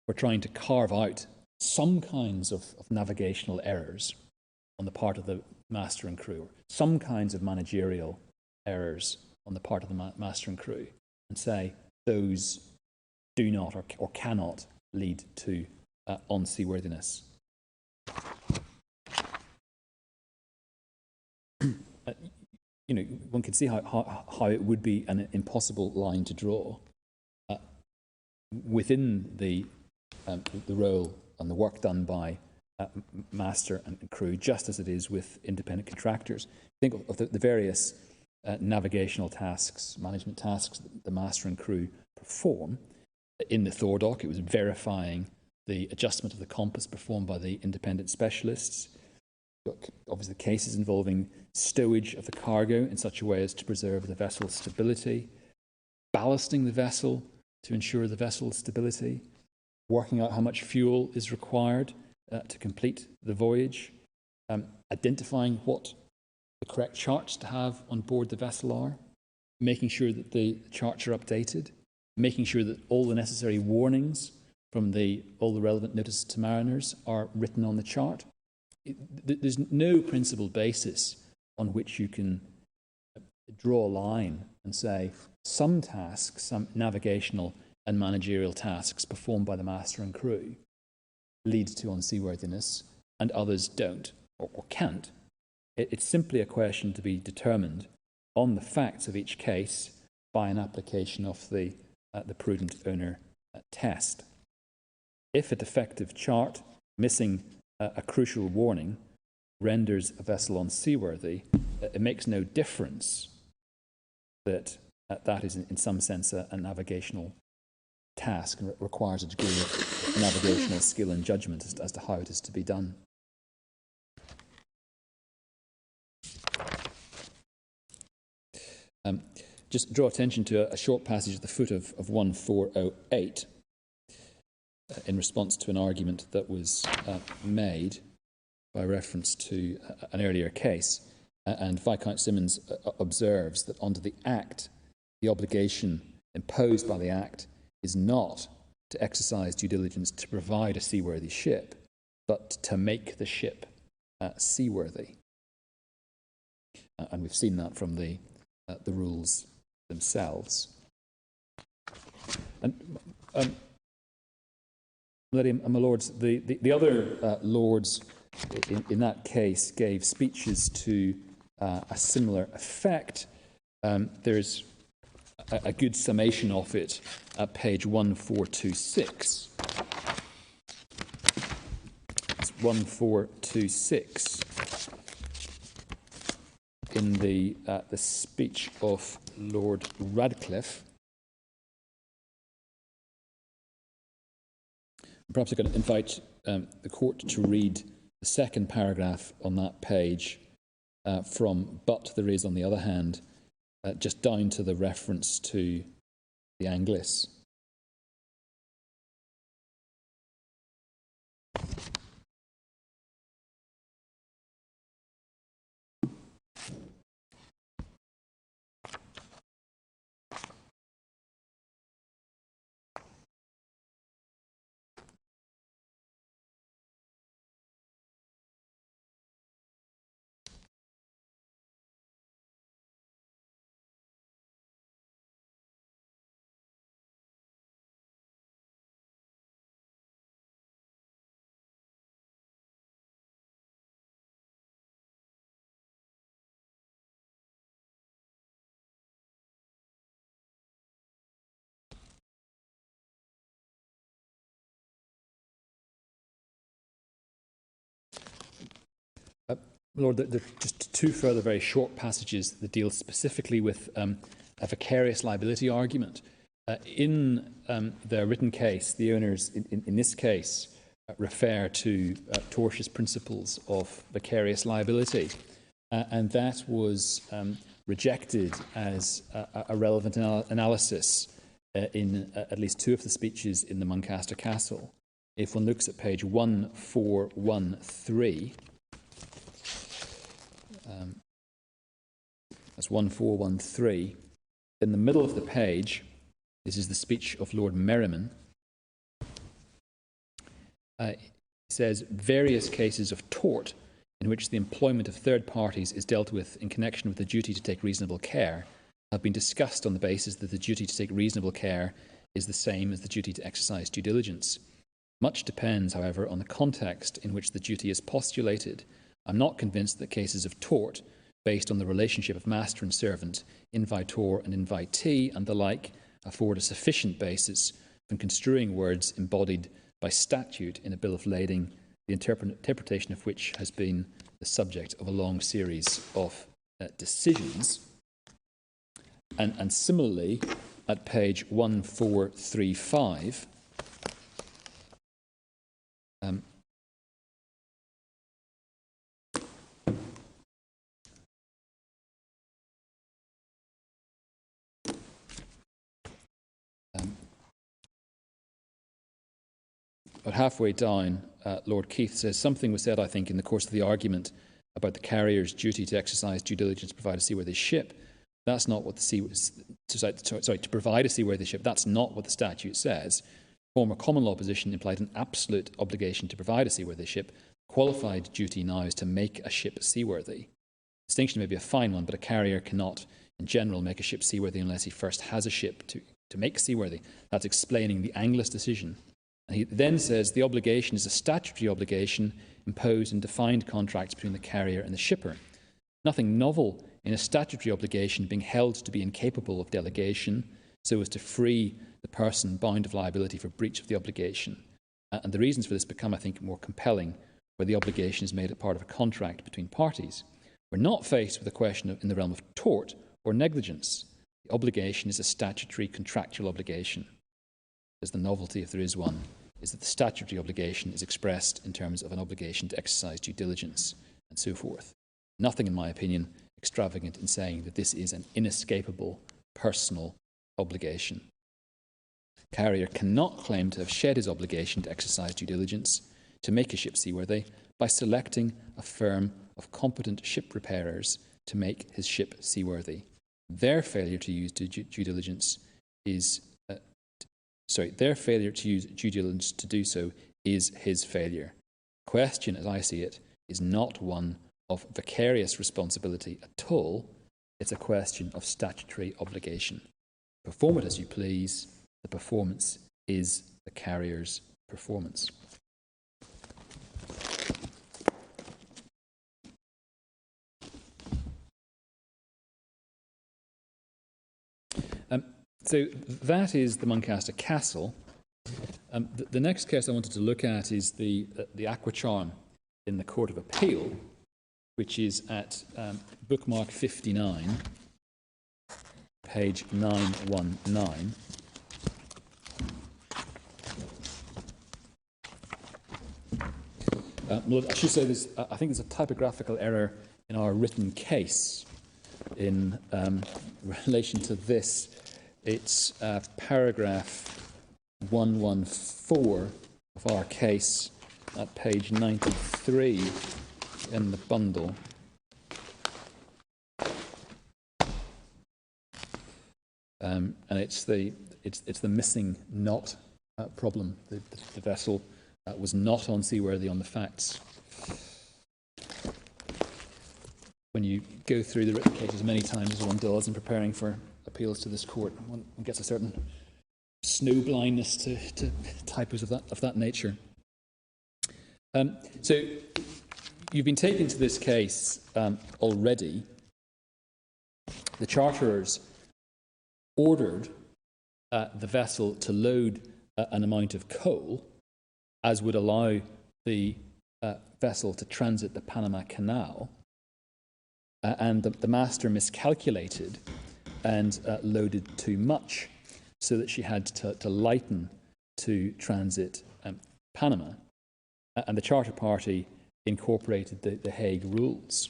for trying to carve out some kinds of navigational errors on the part of the master and crew, or some kinds of managerial errors on the part of the master and crew, and say those do not or cannot lead to unseaworthiness. One can see how it would be an impossible line to draw within the role and the work done by master and crew, just as it is with independent contractors. Think of the various navigational tasks, management tasks that the master and crew perform. In the Thordock, it was verifying the adjustment of the compass performed by the independent specialists. Obviously, cases involving stowage of the cargo in such a way as to preserve the vessel's stability, ballasting the vessel to ensure the vessel's stability, working out how much fuel is required to complete the voyage, identifying what the correct charts to have on board the vessel are, making sure that the charts are updated, making sure that all the necessary warnings from all the relevant notices to mariners are written on the chart. There's no principal basis on which you can draw a line and say some tasks, some navigational and managerial tasks performed by the master and crew lead to unseaworthiness and others don't or can't. It's simply a question to be determined on the facts of each case by an application of the prudent owner test. If a defective chart missing a crucial warning renders a vessel unseaworthy, it makes no difference that that is in some sense a navigational task and requires a degree of navigational skill and judgment as to how it is to be done. Just draw attention to a short passage at the foot of 1408 in response to an argument that was made by reference to an earlier case. And Viscount Simmons observes that under the Act, the obligation imposed by the Act is not to exercise due diligence to provide a seaworthy ship, but to make the ship seaworthy. And we've seen that from the rules themselves. And my lords, the other lords in that case gave speeches to a similar effect. There's a good summation of it at page 1426. It's 1426 in the speech of Lord Radcliffe. Perhaps I'm going to invite the court to read the second paragraph on that page from "but there is, on the other hand," just down to the reference to the Anglis. Lord, there are just two further very short passages that deal specifically with a vicarious liability argument. In their written case, the owners, in this case, refer to tortious principles of vicarious liability, and that was rejected as a relevant analysis in at least two of the speeches in the Muncaster Castle. If one looks at page 1413, that's 1413, in the middle of the page, this is the speech of Lord Merriman. He says, various cases of tort in which the employment of third parties is dealt with in connection with the duty to take reasonable care have been discussed on the basis that the duty to take reasonable care is the same as the duty to exercise due diligence. Much depends, however, on the context in which the duty is postulated. I'm not convinced that cases of tort, based on the relationship of master and servant, invitor and invitee, and the like, afford a sufficient basis for construing words embodied by statute in a bill of lading, the interpretation of which has been the subject of a long series of decisions. And similarly, at page 1435, about halfway down, Lord Keith says, something was said, I think, in the course of the argument about the carrier's duty to exercise due diligence to provide a seaworthy ship. That's not what to provide a seaworthy ship. That's not what the statute says. Former common law position implied an absolute obligation to provide a seaworthy ship. Qualified duty now is to make a ship seaworthy. Distinction may be a fine one, but a carrier cannot, in general, make a ship seaworthy unless he first has a ship to make seaworthy. That's explaining the Anglis decision. And he then says the obligation is a statutory obligation imposed in defined contracts between the carrier and the shipper. Nothing novel in a statutory obligation being held to be incapable of delegation so as to free the person bound of liability for breach of the obligation. And the reasons for this become, I think, more compelling where the obligation is made a part of a contract between parties. We're not faced with a question in the realm of tort or negligence. The obligation is a statutory contractual obligation. As the novelty, if there is one, is that the statutory obligation is expressed in terms of an obligation to exercise due diligence and so forth. Nothing, in my opinion, extravagant in saying that this is an inescapable personal obligation. Carrier cannot claim to have shed his obligation to exercise due diligence to make a ship seaworthy by selecting a firm of competent ship repairers to make his ship seaworthy. Their failure to use due diligence is their failure to use due diligence to do so is his failure. The question, as I see it, is not one of vicarious responsibility at all. It's a question of statutory obligation. Perform it as you please. The performance is the carrier's performance. So that is the Muncaster Castle. The next case I wanted to look at is the Aquacharm in the Court of Appeal, which is at bookmark 59, page 919. I should say this. I think there's a typographical error in our written case in relation to this. It's paragraph 114 of our case at page 93 in the bundle. And it's the missing knot problem. The vessel was not unseaworthy on the facts. When you go through the written cases many times, as one does in preparing for appeals to this court, one gets a certain snow blindness to typos of that nature. So you've been taken to this case already. The charterers ordered the vessel to load an amount of coal as would allow the vessel to transit the Panama Canal, and the master miscalculated and loaded too much, so that she had to lighten to transit Panama. and the Charter Party incorporated the Hague Rules.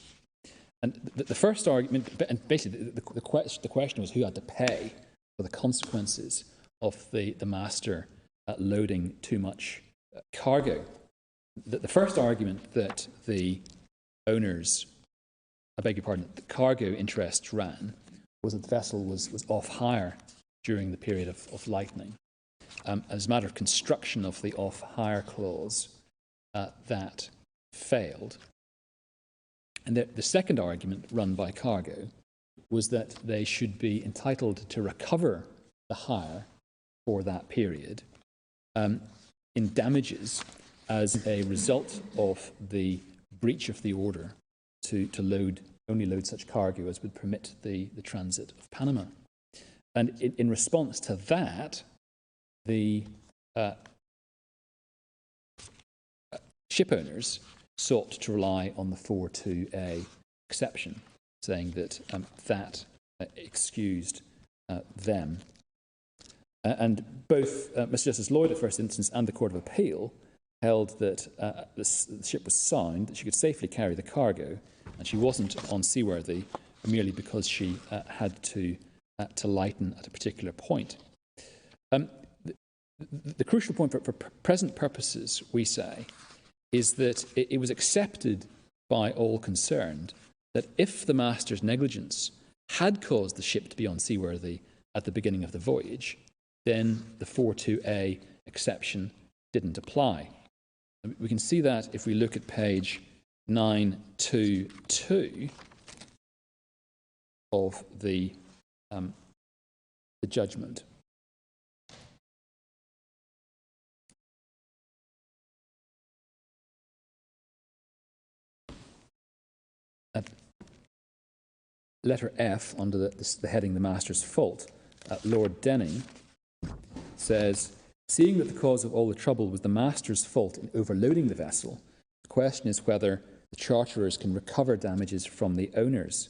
And the first argument, and basically the question was who had to pay for the consequences of the master loading too much cargo. The first argument that the owners, I beg your pardon, the cargo interests ran was that the vessel was off hire during the period of lightning. As a matter of construction of the off hire clause, that failed. And the second argument run by cargo was that they should be entitled to recover the hire for that period in damages as a result of the breach of the order to only load such cargo as would permit the transit of Panama. And in response to that, the ship owners sought to rely on the 4.2a exception, saying that that excused them. And both Mr. Justice Lloyd at first instance and the Court of Appeal held that the ship was sound, that she could safely carry the cargo, and she wasn't unseaworthy merely because she had to lighten at a particular point. The crucial point for present purposes, we say, is that it was accepted by all concerned that if the master's negligence had caused the ship to be unseaworthy at the beginning of the voyage, then the 4.2a exception didn't apply. We can see that if we look at page 922 of the judgment. At letter F, under the heading "The Master's Fault," Lord Denning says, "Seeing that the cause of all the trouble was the master's fault in overloading the vessel, the question is whether the charterers can recover damages from the owners,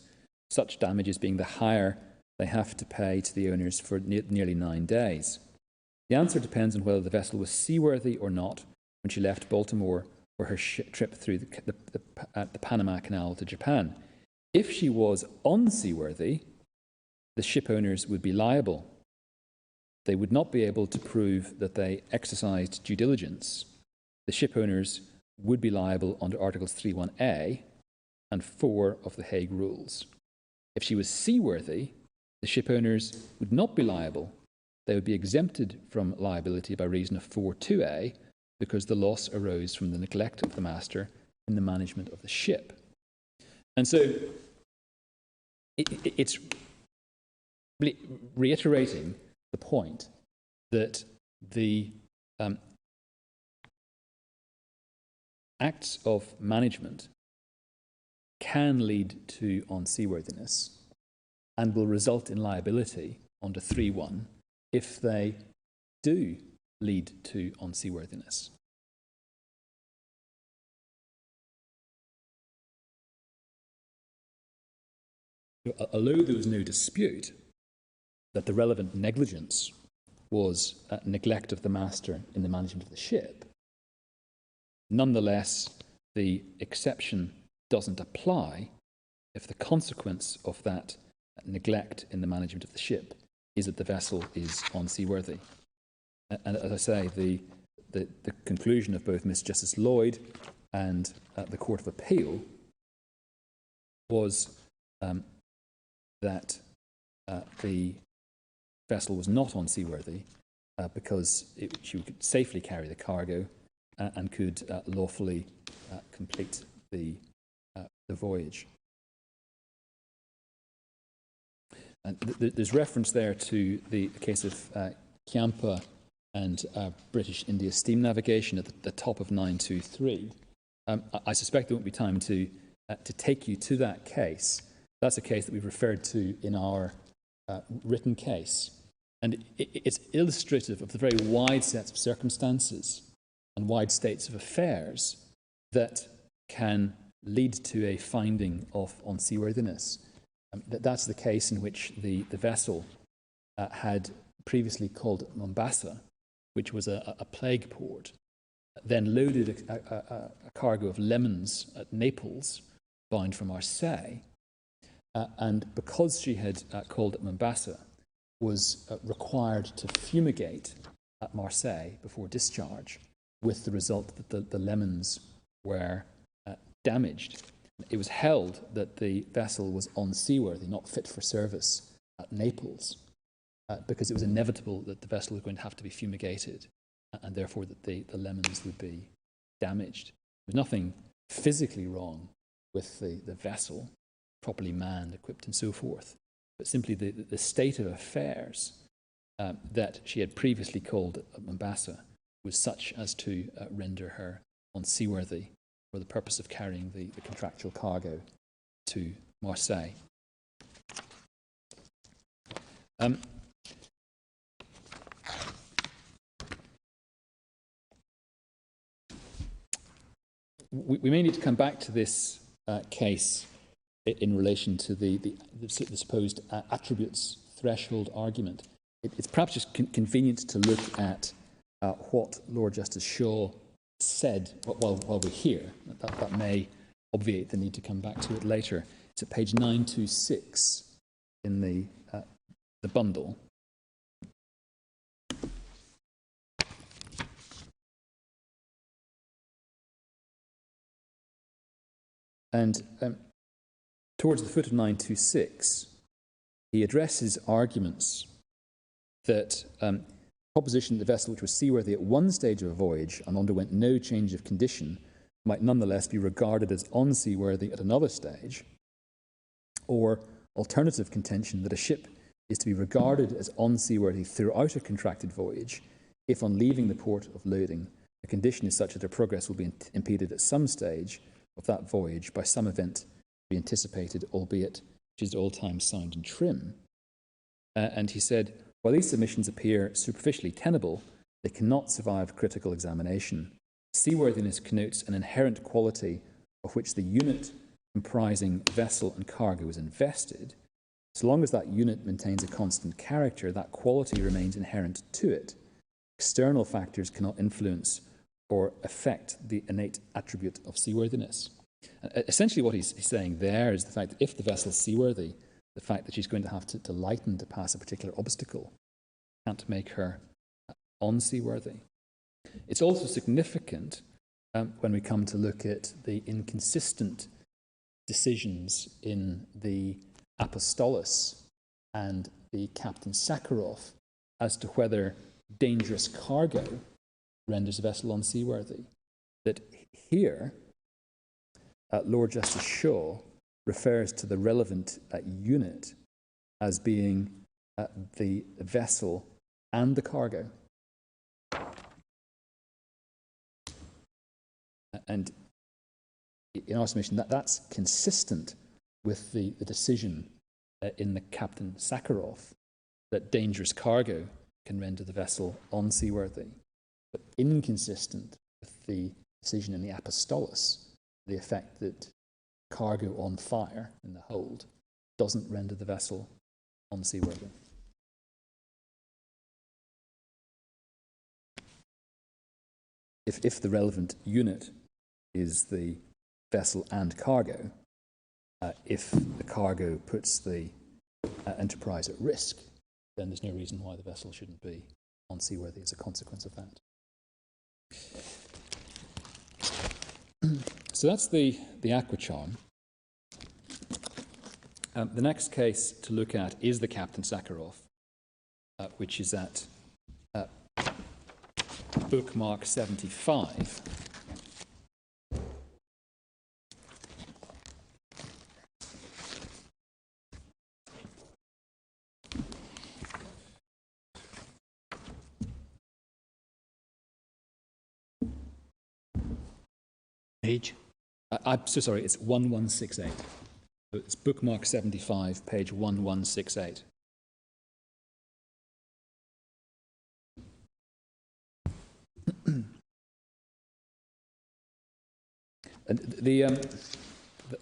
such damages being the hire they have to pay to the owners for nearly 9 days. The answer depends on whether the vessel was seaworthy or not when she left Baltimore for her trip through the Panama Canal to Japan. If she was unseaworthy, the ship owners would be liable. They would not be able to prove that they exercised due diligence. The ship owners would be liable under Articles 3.1a and 4 of the Hague Rules. If she was seaworthy, the ship owners would not be liable. They would be exempted from liability by reason of 4.2a because the loss arose from the neglect of the master in the management of the ship." And so it's reiterating the point that the acts of management can lead to unseaworthiness and will result in liability under 3.1 if they do lead to unseaworthiness. Although there was no dispute that the relevant negligence was neglect of the master in the management of the ship, nonetheless, the exception doesn't apply if the consequence of that neglect in the management of the ship is that the vessel is unseaworthy. And as I say, the conclusion of both Mr. Justice Lloyd and the Court of Appeal was that the vessel was not unseaworthy because she could safely carry the cargo and could lawfully complete the voyage. And there's reference there to the case of Chiampa and British India Steam Navigation at the top of 923. I suspect there won't be time to take you to that case. That's a case that we've referred to in our written case. And it's illustrative of the very wide sets of circumstances and wide states of affairs that can lead to a finding of unseaworthiness. That's the case in which the vessel had previously called Mombasa, which was a plague port. then loaded a cargo of lemons at Naples, bound for Marseille, and because she had called at Mombasa, was required to fumigate at Marseille before discharge, with the result that the lemons were damaged. It was held that the vessel was unseaworthy, not fit for service at Naples, because it was inevitable that the vessel was going to have to be fumigated, and therefore that the lemons would be damaged. There was nothing physically wrong with the vessel, properly manned, equipped, and so forth, but simply the state of affairs that she had previously called at Mombasa was such as to render her unseaworthy for the purpose of carrying the contractual cargo to Marseille. We may need to come back to this case in relation to the supposed attributes threshold argument. It's perhaps just convenient to look at what Lord Justice Shaw said while we're here. That may obviate the need to come back to it later. It's at page 926 in the bundle. And towards the foot of 926, he addresses arguments that proposition that the vessel which was seaworthy at one stage of a voyage and underwent no change of condition might nonetheless be regarded as unseaworthy at another stage, or alternative contention that a ship is to be regarded as unseaworthy throughout a contracted voyage if on leaving the port of loading the condition is such that her progress will be impeded at some stage of that voyage by some event to be anticipated, albeit which is at all times sound and trim. And he said, while these submissions appear superficially tenable, they cannot survive critical examination. Seaworthiness connotes an inherent quality of which the unit comprising vessel and cargo is invested. So long as that unit maintains a constant character, that quality remains inherent to it. External factors cannot influence or affect the innate attribute of seaworthiness. Essentially what he's saying there is the fact that if the vessel is seaworthy, the fact that she's going to have to lighten to pass a particular obstacle can't make her unseaworthy. It's also significant when we come to look at the inconsistent decisions in the Apostolus and the Captain Sakharov as to whether dangerous cargo renders a vessel unseaworthy. That here, Lord Justice Shaw refers to the relevant unit as being the vessel and the cargo. And in our submission, that's consistent with the decision in the Captain Sakharov that dangerous cargo can render the vessel unseaworthy, but inconsistent with the decision in the Apostolus, the effect that cargo on fire in the hold doesn't render the vessel unseaworthy. If the relevant unit is the vessel and cargo, if the cargo puts the enterprise at risk, then there's no reason why the vessel shouldn't be unseaworthy as a consequence of that. So that's the Aquacharm. The next case to look at is the Captain Sakharov, which is at bookmark 75. Page? I'm so sorry, it's 1168. So it's bookmark 75, page 1168. And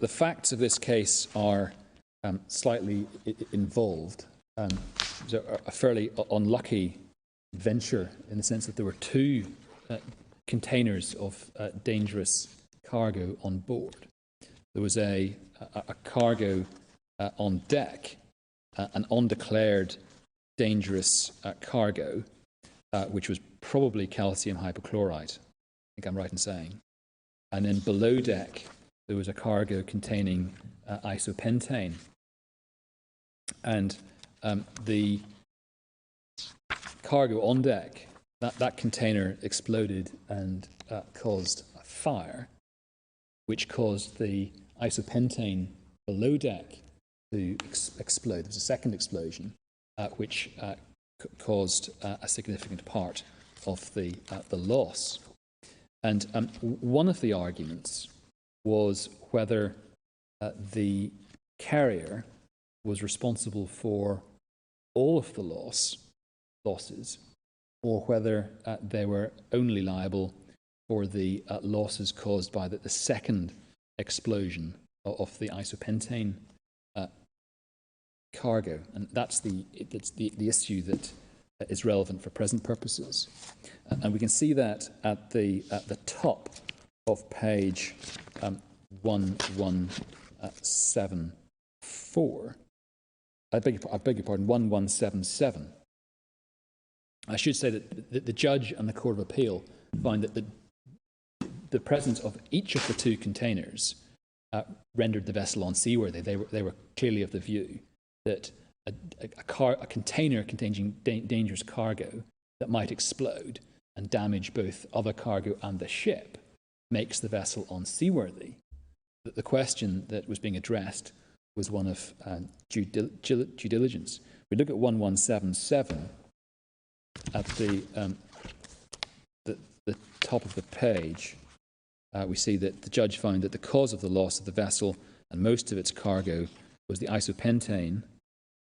the facts of this case are slightly involved. It was a fairly unlucky venture in the sense that there were two containers of dangerous cargo on board. There was a cargo on deck, an undeclared dangerous cargo, which was probably calcium hypochlorite, I think I'm right in saying. And then below deck, there was a cargo containing isopentane. And the cargo on deck, that container exploded and caused a fire, which caused the isopentane below deck to explode. There was a second explosion, which caused a significant part of the loss. And one of the arguments was whether the carrier was responsible for all of the losses, or whether they were only liable for the losses caused by the second explosion of the isopentane cargo. And that's the issue that is relevant for present purposes. And we can see that at the top of page 1174. I beg your pardon, 1177. I should say that the judge and the Court of Appeal find that the presence of each of the two containers rendered the vessel unseaworthy. They were clearly of the view that a container containing dangerous cargo that might explode and damage both other cargo and the ship makes the vessel unseaworthy. That the question that was being addressed was one of due diligence. We look at 1177 at the top of the page. We see that the judge found that the cause of the loss of the vessel and most of its cargo was the isopentane.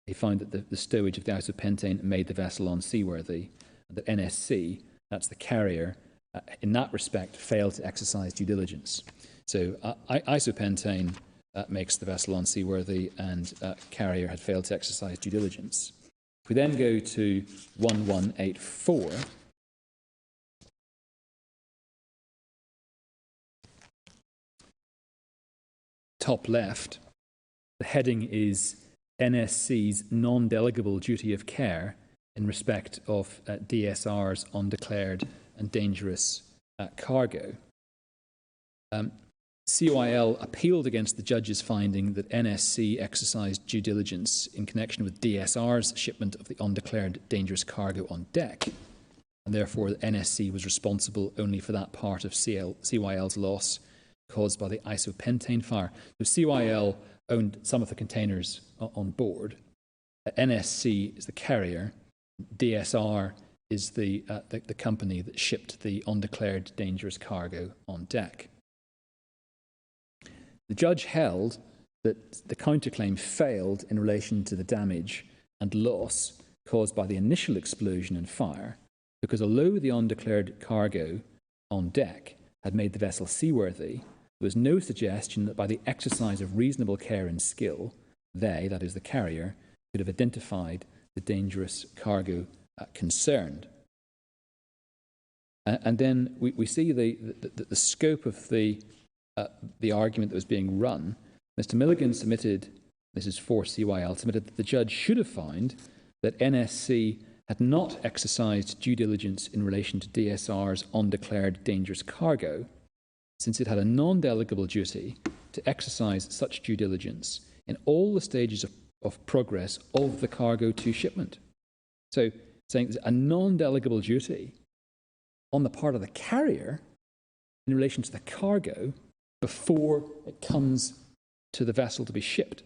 He found that the stowage of the isopentane made the vessel unseaworthy, and that NSC, that's the carrier, in that respect failed to exercise due diligence. So isopentane makes the vessel unseaworthy, and carrier had failed to exercise due diligence. If we then go to 1184, top left, the heading is NSC's non-delegable duty of care in respect of DSR's undeclared and dangerous cargo. COIL appealed against the judge's finding that NSC exercised due diligence in connection with DSR's shipment of the undeclared dangerous cargo on deck, and therefore the NSC was responsible only for that part of COIL's loss caused by the isopentane fire. So COIL owned some of the containers on board. NSC is the carrier. DSR is the company that shipped the undeclared dangerous cargo on deck. The judge held that the counterclaim failed in relation to the damage and loss caused by the initial explosion and fire, because although the undeclared cargo on deck had made the vessel seaworthy, there was no suggestion that by the exercise of reasonable care and skill, they, that is the carrier, could have identified the dangerous cargo concerned. And then we see the scope of the argument that was being run. Mr. Milligan submitted, this is for COIL, submitted that the judge should have found that NSC had not exercised due diligence in relation to DSR's undeclared dangerous cargo, since it had a non-delegable duty to exercise such due diligence in all the stages of progress of the cargo to shipment. So, saying there's a non-delegable duty on the part of the carrier in relation to the cargo before it comes to the vessel to be shipped.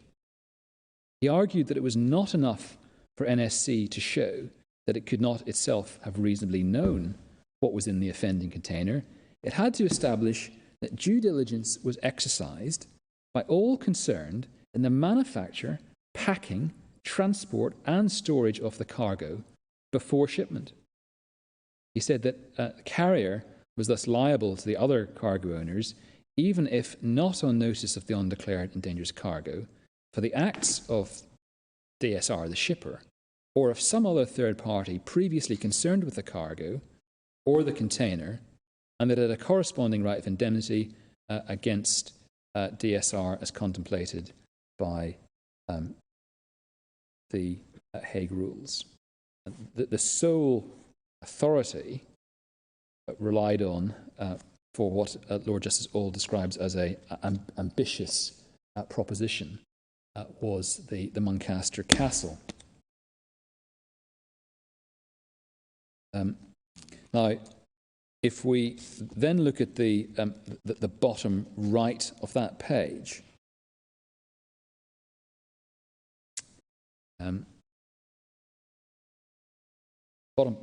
He argued that it was not enough for NSC to show that it could not itself have reasonably known what was in the offending container. It had to establish that due diligence was exercised by all concerned in the manufacture, packing, transport and storage of the cargo before shipment. He said that the carrier was thus liable to the other cargo owners, even if not on notice of the undeclared and dangerous cargo, for the acts of DSR, the shipper, or of some other third party previously concerned with the cargo or the container and that it had a corresponding right of indemnity against DSR as contemplated by the Hague Rules. The sole authority relied on for what Lord Justice Auld describes as an ambitious proposition was the Muncaster Castle. Now, if we then look at the bottom right of that page, bottom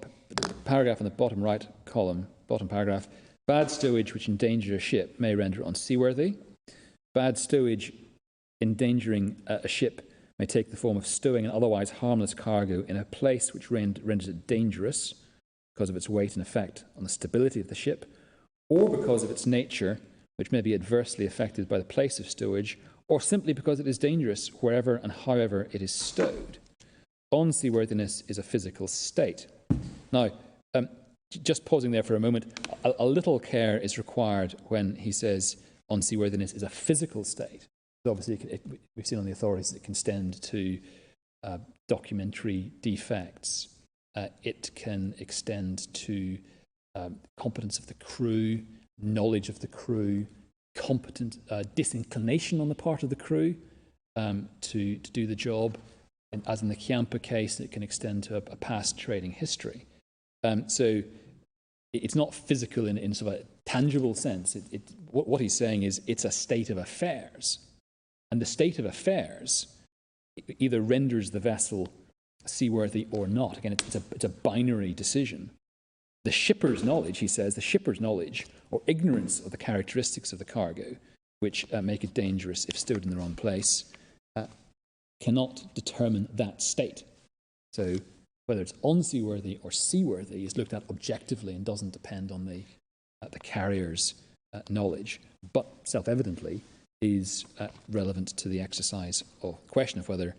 paragraph in the bottom right column, bottom paragraph, bad stowage which endangers a ship may render it unseaworthy. Bad stowage endangering a ship may take the form of stowing an otherwise harmless cargo in a place which renders it dangerous because of its weight and effect on the stability of the ship, or because of its nature, which may be adversely affected by the place of stowage, or simply because it is dangerous wherever and however it is stowed. Unseaworthiness is a physical state. Now, just pausing there for a moment, a little care is required when he says unseaworthiness is a physical state. Obviously, we've seen on the authorities that it can extend to documentary defects. It can extend to competence of the crew, knowledge of the crew, competent disinclination on the part of the crew to do the job. And as in the Chiampa case, it can extend to a past trading history. So it's not physical in sort of a tangible sense. What he's saying is it's a state of affairs. And the state of affairs either renders the vessel seaworthy or not. Again, it's a binary decision. The shipper's knowledge, he says, the shipper's knowledge or ignorance of the characteristics of the cargo, which make it dangerous if stowed in the wrong place, cannot determine that state. So whether it's unseaworthy or seaworthy is looked at objectively and doesn't depend on the carrier's knowledge, but self-evidently is relevant to the exercise or question of whether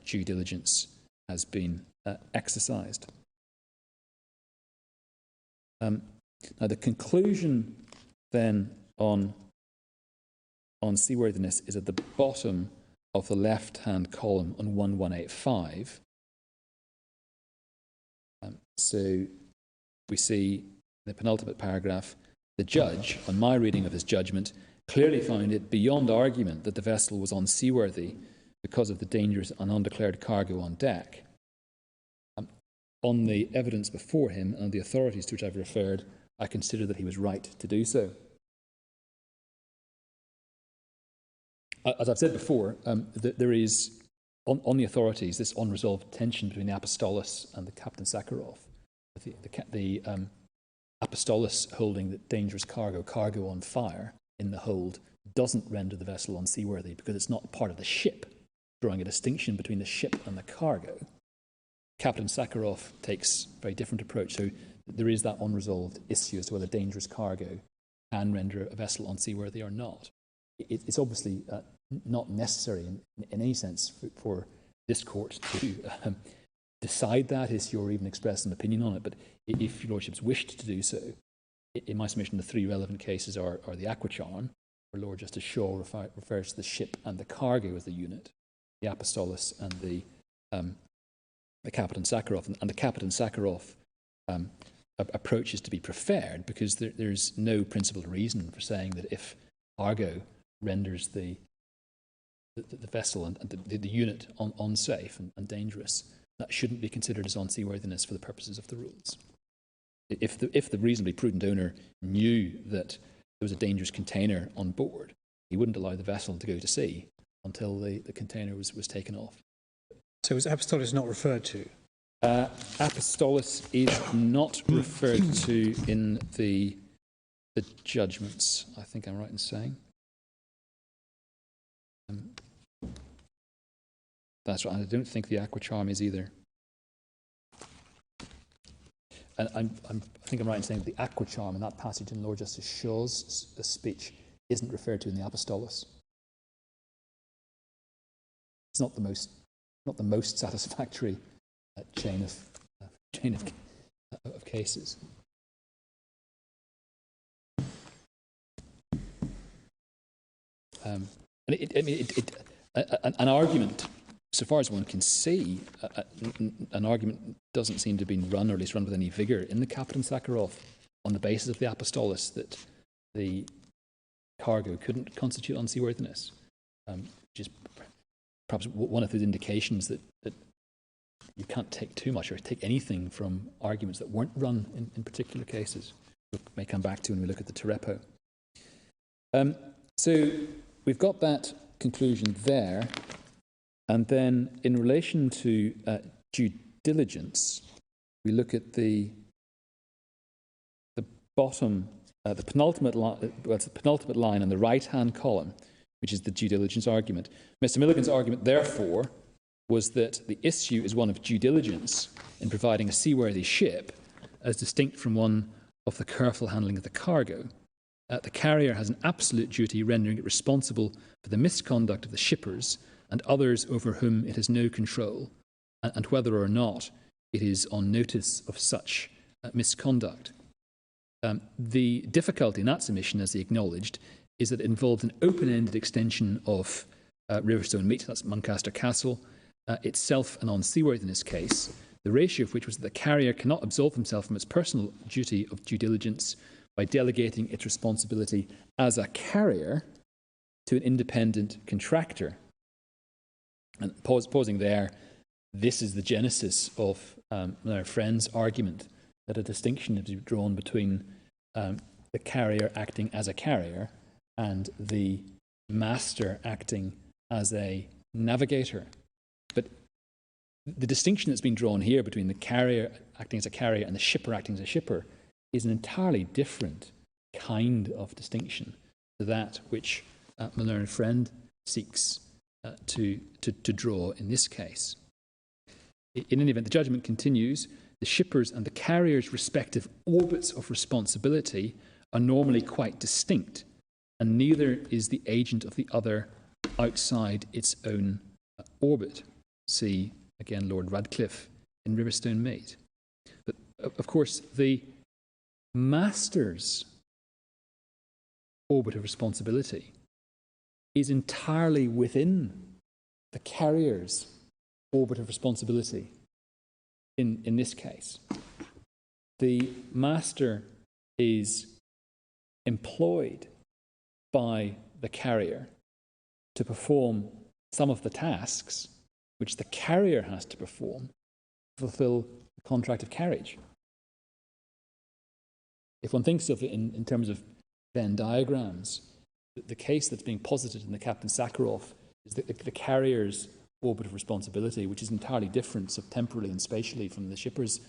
due diligence has been exercised. Now, the conclusion then on seaworthiness is at the bottom of the left-hand column on 1185. So we see in the penultimate paragraph, the judge, on my reading of his judgment, clearly found it beyond argument that the vessel was unseaworthy because of the dangerous and undeclared cargo on deck. On the evidence before him and the authorities to which I've referred, I consider that he was right to do so. As I've said before, there is, on the authorities, this unresolved tension between the Apostolus and the Captain Sakharov. The Apostolus holding that dangerous cargo on fire in the hold, doesn't render the vessel unseaworthy because it's not part of the ship, drawing a distinction between the ship and the cargo. Captain Sakharov takes a very different approach. So there is that unresolved issue as to whether dangerous cargo can render a vessel unseaworthy or not. It's obviously not necessary in any sense for this court to decide that issue or even express an opinion on it. But if your lordships wished to do so, in my submission, the three relevant cases are the Aquacharm, where Lord Justice Shaw refers to the ship and the cargo as the unit, the Apostolus and the Captain Sakharov. And the Captain Sakharov approach is to be preferred because there's no principled reason for saying that if cargo renders the vessel and the unit unsafe and dangerous, that shouldn't be considered as unseaworthiness for the purposes of the rules. If the reasonably prudent owner knew that there was a dangerous container on board, he wouldn't allow the vessel to go to sea until the container was taken off. So was Apostolus not referred to? Apostolus is not referred to in the judgments, I think I'm right in saying. That's right. I don't think the Aquacharm is either. And I think I'm right in saying that the Aquacharm in that passage in Lord Justice Shaw's speech isn't referred to in the Apostolus. It's not the most satisfactory chain of cases. An argument, so far as one can see, an argument doesn't seem to have been run, or at least run with any vigour, in the Kaplan Sakharov on the basis of the apostolos that the cargo couldn't constitute unseaworthiness, which is perhaps one of those indications that you can't take too much or take anything from arguments that weren't run in particular cases. We may come back to when we look at the Terepo. So we've got that conclusion there, and then in relation to due diligence, we look at the bottom, the penultimate line on the right-hand column, which is the due diligence argument. Mr. Milligan's argument, therefore, was that the issue is one of due diligence in providing a seaworthy ship, as distinct from one of the careful handling of the cargo. The carrier has an absolute duty rendering it responsible for the misconduct of the shippers and others over whom it has no control, and whether or not it is on notice of such misconduct. The difficulty in that submission, as he acknowledged, is that it involves an open-ended extension of Riverstone Meet, that's Muncaster Castle, itself an unseaworthiness case, the ratio of which was that the carrier cannot absolve himself from its personal duty of due diligence by delegating its responsibility as a carrier to an independent contractor. And pausing there, this is the genesis of our friend's argument that a distinction is drawn between the carrier acting as a carrier and the master acting as a navigator. But the distinction that's been drawn here between the carrier acting as a carrier and the shipper acting as a shipper is an entirely different kind of distinction to that which my learned friend seeks to draw in this case. In any event, the judgment continues. The shipper's and the carrier's respective orbits of responsibility are normally quite distinct, and neither is the agent of the other outside its own orbit. See, again, Lord Radcliffe in Riverstone Mate. But, of course, the master's orbit of responsibility is entirely within the carrier's orbit of responsibility in this case. The master is employed by the carrier to perform some of the tasks which the carrier has to perform to fulfill the contract of carriage. If one thinks of it in terms of Venn diagrams, the case that's being posited in the Captain Sakharov is the carrier's orbit of responsibility, which is entirely different temporally and spatially from the shipper's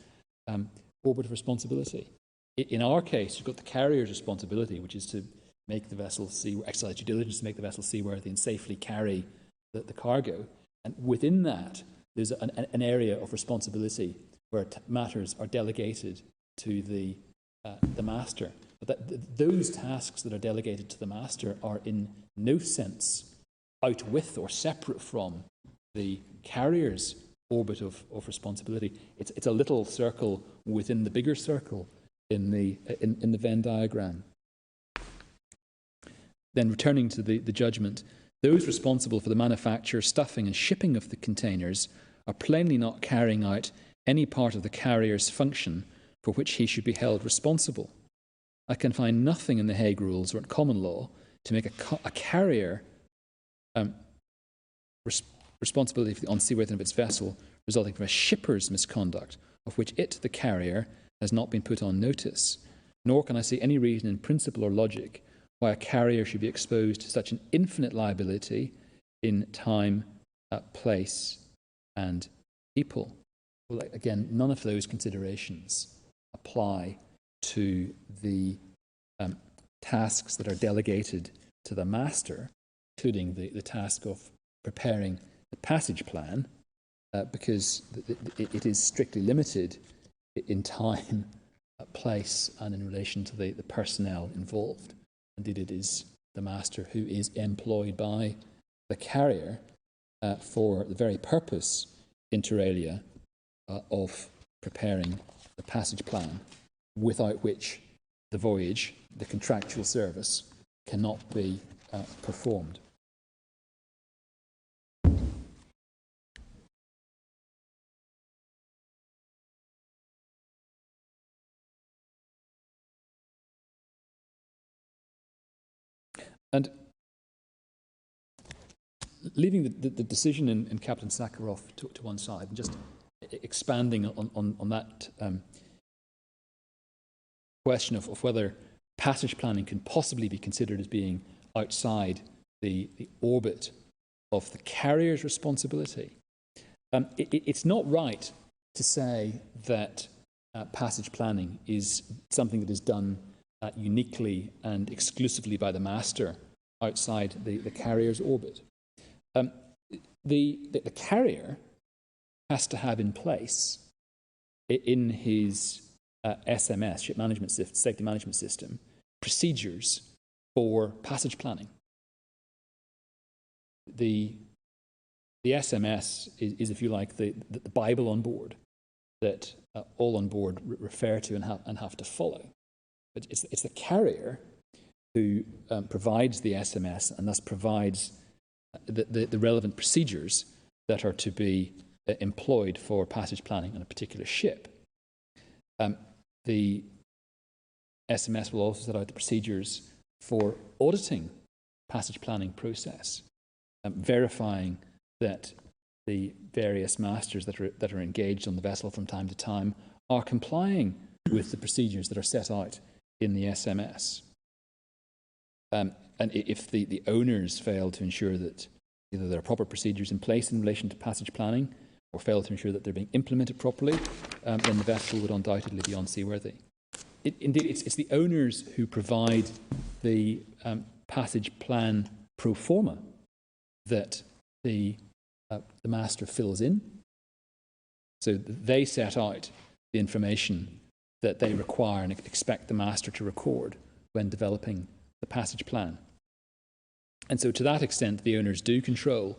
orbit of responsibility. In our case, you've got the carrier's responsibility, which is to make the vessel exercise due diligence to make the vessel seaworthy and safely carry the cargo. And within that, there's an area of responsibility where matters are delegated to the master. But those tasks that are delegated to the master are in no sense out with or separate from the carrier's orbit of responsibility. It's a little circle within the bigger circle in the Venn diagram. Then returning to the judgment, those responsible for the manufacture, stuffing and shipping of the containers are plainly not carrying out any part of the carrier's function for which he should be held responsible. I can find nothing in the Hague Rules or in common law to make a carrier responsibility for the unseaworthiness of its vessel resulting from a shipper's misconduct of which it, the carrier, has not been put on notice. Nor can I see any reason in principle or logic why a carrier should be exposed to such an infinite liability in time, place, and people. Well, again, none of those considerations apply to the tasks that are delegated to the master, including the task of preparing the passage plan, because it is strictly limited in time, place, and in relation to the personnel involved. Indeed, it is the master who is employed by the carrier for the very purpose, inter alia, of preparing the passage plan, without which the voyage, the contractual service, cannot be performed. And leaving the decision in Captain Sakharov to one side and just expanding on that question of whether passage planning can possibly be considered as being outside the orbit of the carrier's responsibility. It's not right to say that passage planning is something that is done uniquely and exclusively by the master outside the carrier's orbit. The carrier has to have in place in his SMS, ship management system, safety management system, procedures for passage planning. The SMS is, if you like, the Bible on board that all on board refer to and have to follow. But it's the carrier who provides the SMS and thus provides the relevant procedures that are to be employed for passage planning on a particular ship. The SMS will also set out the procedures for auditing passage planning process, verifying that the various masters that are engaged on the vessel from time to time are complying with the procedures that are set out in the SMS. And if the owners fail to ensure that either there are proper procedures in place in relation to passage planning or fail to ensure that they're being implemented properly, then the vessel would undoubtedly be unseaworthy. Indeed, it's the owners who provide the passage plan pro forma that the master fills in. So they set out the information that they require and expect the master to record when developing the passage plan. And so to that extent, the owners do control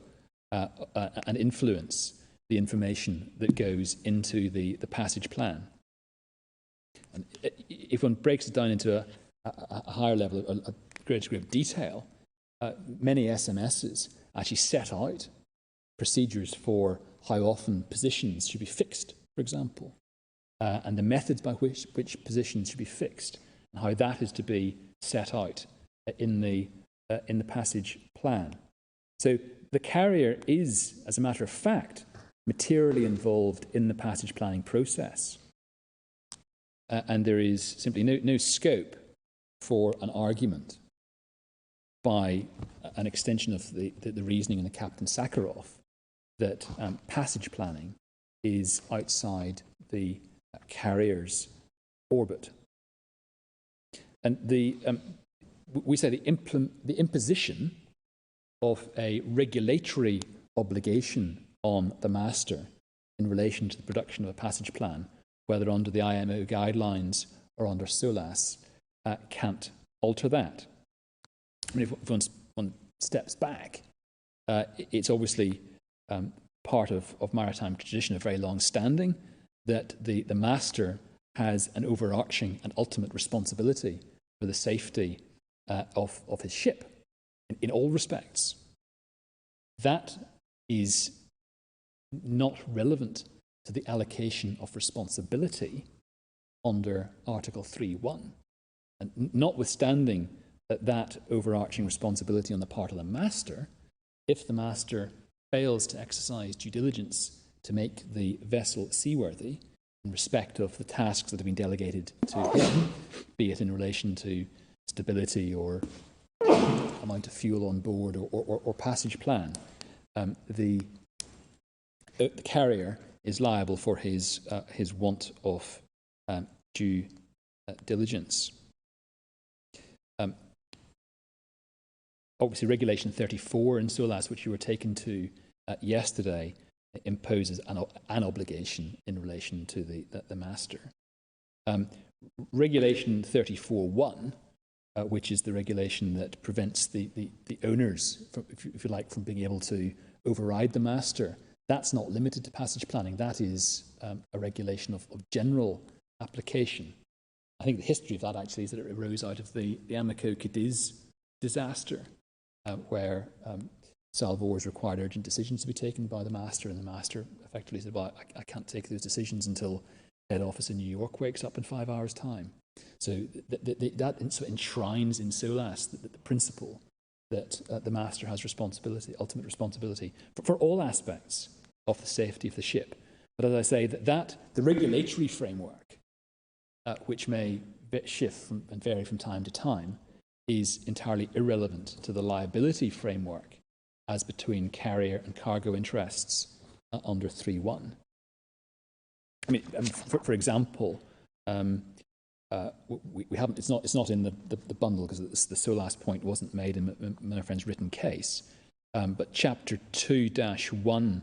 and influence the information that goes into the passage plan. And if one breaks it down into a higher level, a greater degree of detail, many SMSs actually set out procedures for how often positions should be fixed, for example, and the methods by which positions should be fixed, and how that is to be set out in the passage plan. So the carrier is, as a matter of fact, materially involved in the passage planning process. And there is simply no scope for an argument by an extension of the reasoning in the Captain Sakharov that passage planning is outside the carrier's orbit. And we say the imposition of a regulatory obligation on the master in relation to the production of a passage plan, whether under the IMO guidelines or under SOLAS, can't alter that. I mean, if one steps back, it's obviously part of maritime tradition of very long standing that the master has an overarching and ultimate responsibility for the safety of his ship in all respects. That is not relevant to the allocation of responsibility under Article 3.1. And notwithstanding that overarching responsibility on the part of the master, if the master fails to exercise due diligence to make the vessel seaworthy in respect of the tasks that have been delegated to him, be it in relation to stability or amount of fuel on board or passage plan, the carrier is liable for his want of due diligence. Obviously, Regulation 34 in SOLAS, which you were taken to yesterday, imposes an obligation in relation to the master. Regulation 34.1, which is the regulation that prevents the owners, if you like, from being able to override the master, that's not limited to passage planning. That is a regulation of general application. I think the history of that actually is that it arose out of the Amico Cadiz disaster, where salvors required urgent decisions to be taken by the master, and the master effectively said, well, I can't take those decisions until head office in New York wakes up in 5 hours' time. So that enshrines in SOLAS the principle that the master has ultimate responsibility for all aspects of the safety of the ship. But as I say, that the regulatory framework, which may shift and vary from time to time, is entirely irrelevant to the liability framework as between carrier and cargo interests under 3.1. I mean, for example, we haven't. It's not in the bundle because the SOLAS point wasn't made in my friend's written case. But Chapter 2-1,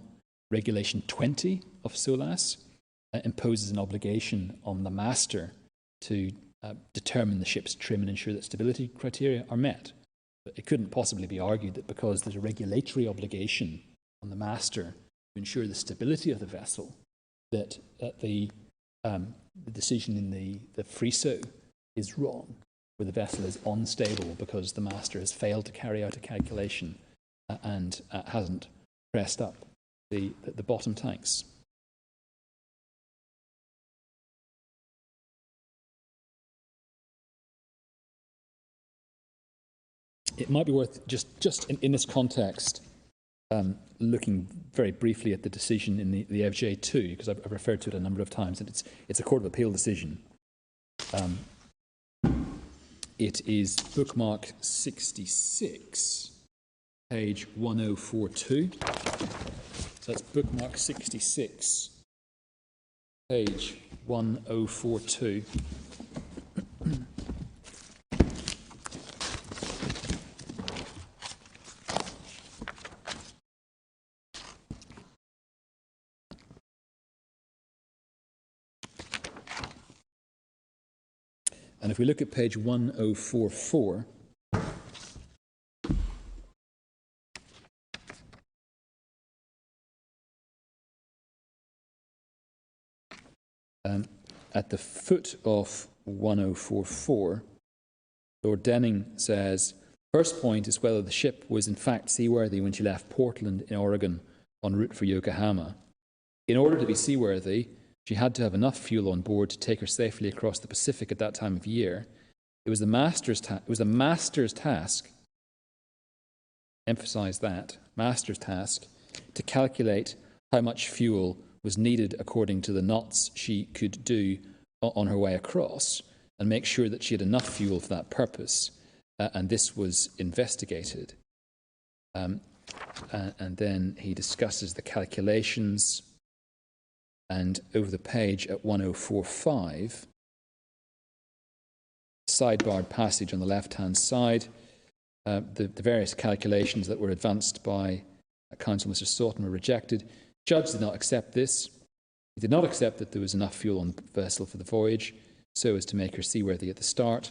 Regulation 20 of SOLAS imposes an obligation on the master to determine the ship's trim and ensure that stability criteria are met. But it couldn't possibly be argued that because there's a regulatory obligation on the master to ensure the stability of the vessel, that the decision in the FRISO is wrong, where the vessel is unstable because the master has failed to carry out a calculation and hasn't pressed up the bottom tanks. It might be worth just in this context looking very briefly at the decision in the FJ2, because I've referred to it a number of times, and it's a Court of Appeal decision. It is bookmark 66, page 1042. So that's bookmark 66, page 1042. And if we look at page 1044, at the foot of 1044, Lord Denning says, first point is whether the ship was in fact seaworthy when she left Portland in Oregon en route for Yokohama. In order to be seaworthy, she had to have enough fuel on board to take her safely across the Pacific at that time of year. It was the master's task, emphasise that, master's task, to calculate how much fuel was needed according to the knots she could do on her way across and make sure that she had enough fuel for that purpose. And this was investigated. And then he discusses the calculations. And over the page at 1045, sidebarred passage on the left-hand side, the various calculations that were advanced by counsel Mr. Soughton were rejected. Judge did not accept this. He did not accept that there was enough fuel on the vessel for the voyage so as to make her seaworthy at the start.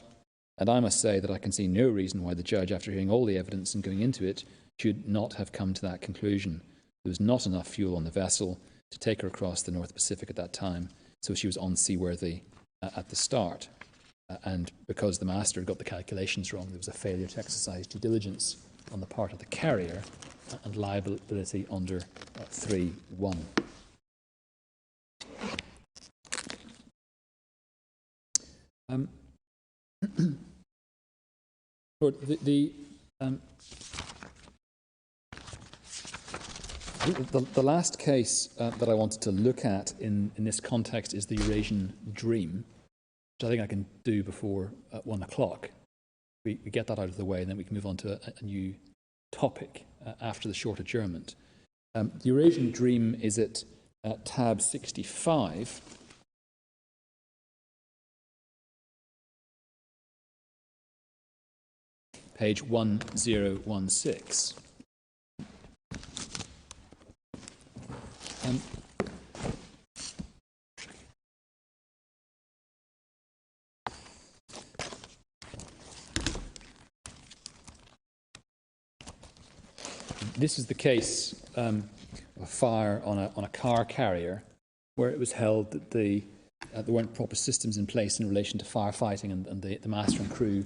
And I must say that I can see no reason why the judge, after hearing all the evidence and going into it, should not have come to that conclusion. There was not enough fuel on the vessel to take her across the North Pacific at that time, so she was unseaworthy at the start. And because the master had got the calculations wrong, there was a failure to exercise due diligence on the part of the carrier and liability under 3.1. Lord, the last case that I wanted to look at in this context is the Eurasian Dream, which I think I can do before 1 o'clock. We get that out of the way, and then we can move on to a new topic after the short adjournment. The Eurasian Dream is at tab 65. Page 1016. This is the case of a fire on a car carrier where it was held that there weren't proper systems in place in relation to firefighting, and the master and crew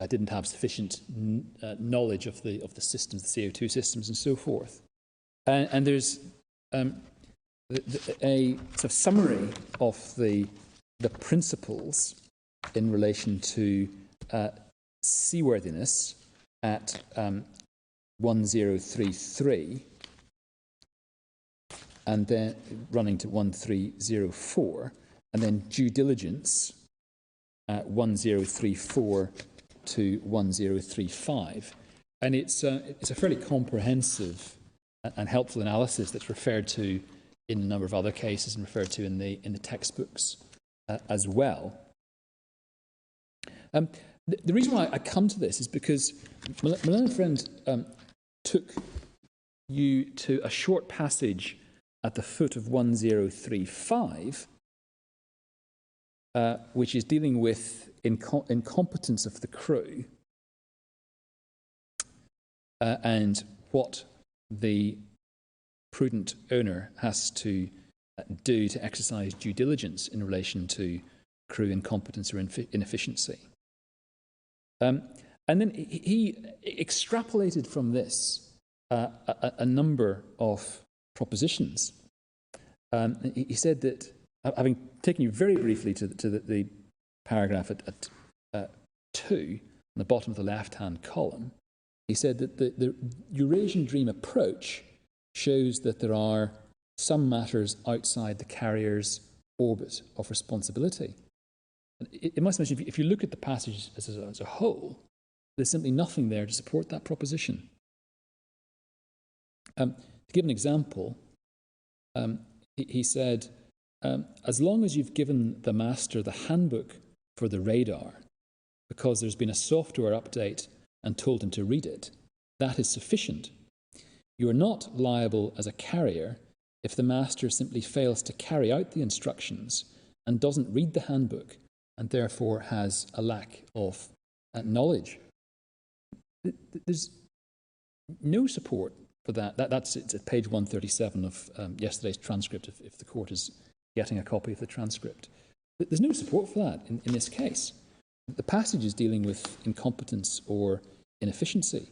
didn't have sufficient knowledge of the systems, the CO2 systems, and so forth. And there's a sort of summary of the principles in relation to seaworthiness at 1033 and then running to 1304, and then due diligence at 1034 to 1035. And it's a fairly comprehensive and helpful analysis that's referred to in a number of other cases and referred to in the textbooks as well. The reason why I come to this is because my learned friend took you to a short passage at the foot of 1035, which is dealing with incompetence of the crew and what the prudent owner has to do to exercise due diligence in relation to crew incompetence or inefficiency. And then he extrapolated from this a number of propositions. He said that, having taken you very briefly to the paragraph at 2, on the bottom of the left-hand column, he said that the Eurasian Dream approach shows that there are some matters outside the carrier's orbit of responsibility. It must mention, if you look at the passage as a whole, there's simply nothing there to support that proposition. To give an example, he said, as long as you've given the master the handbook for the radar because there's been a software update and told him to read it, that is sufficient. You are not liable as a carrier if the master simply fails to carry out the instructions and doesn't read the handbook and therefore has a lack of knowledge. There's no support for that. It's at page 137 of yesterday's transcript, if the court is getting a copy of the transcript. There's no support for that in this case. The passage is dealing with incompetence or inefficiency.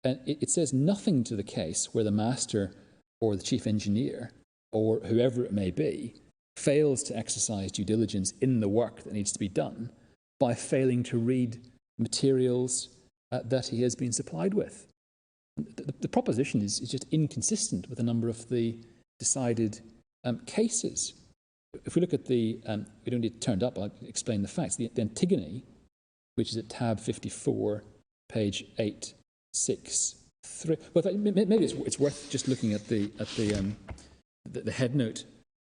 And it says nothing to the case where the master or the chief engineer or whoever it may be fails to exercise due diligence in the work that needs to be done by failing to read materials that he has been supplied with. The proposition is just inconsistent with a number of the decided cases. If we look at we don't need it turned up, I'll explain the facts. The Antigone, which is at tab 54, page 863. Well, maybe it's worth just looking at the head note.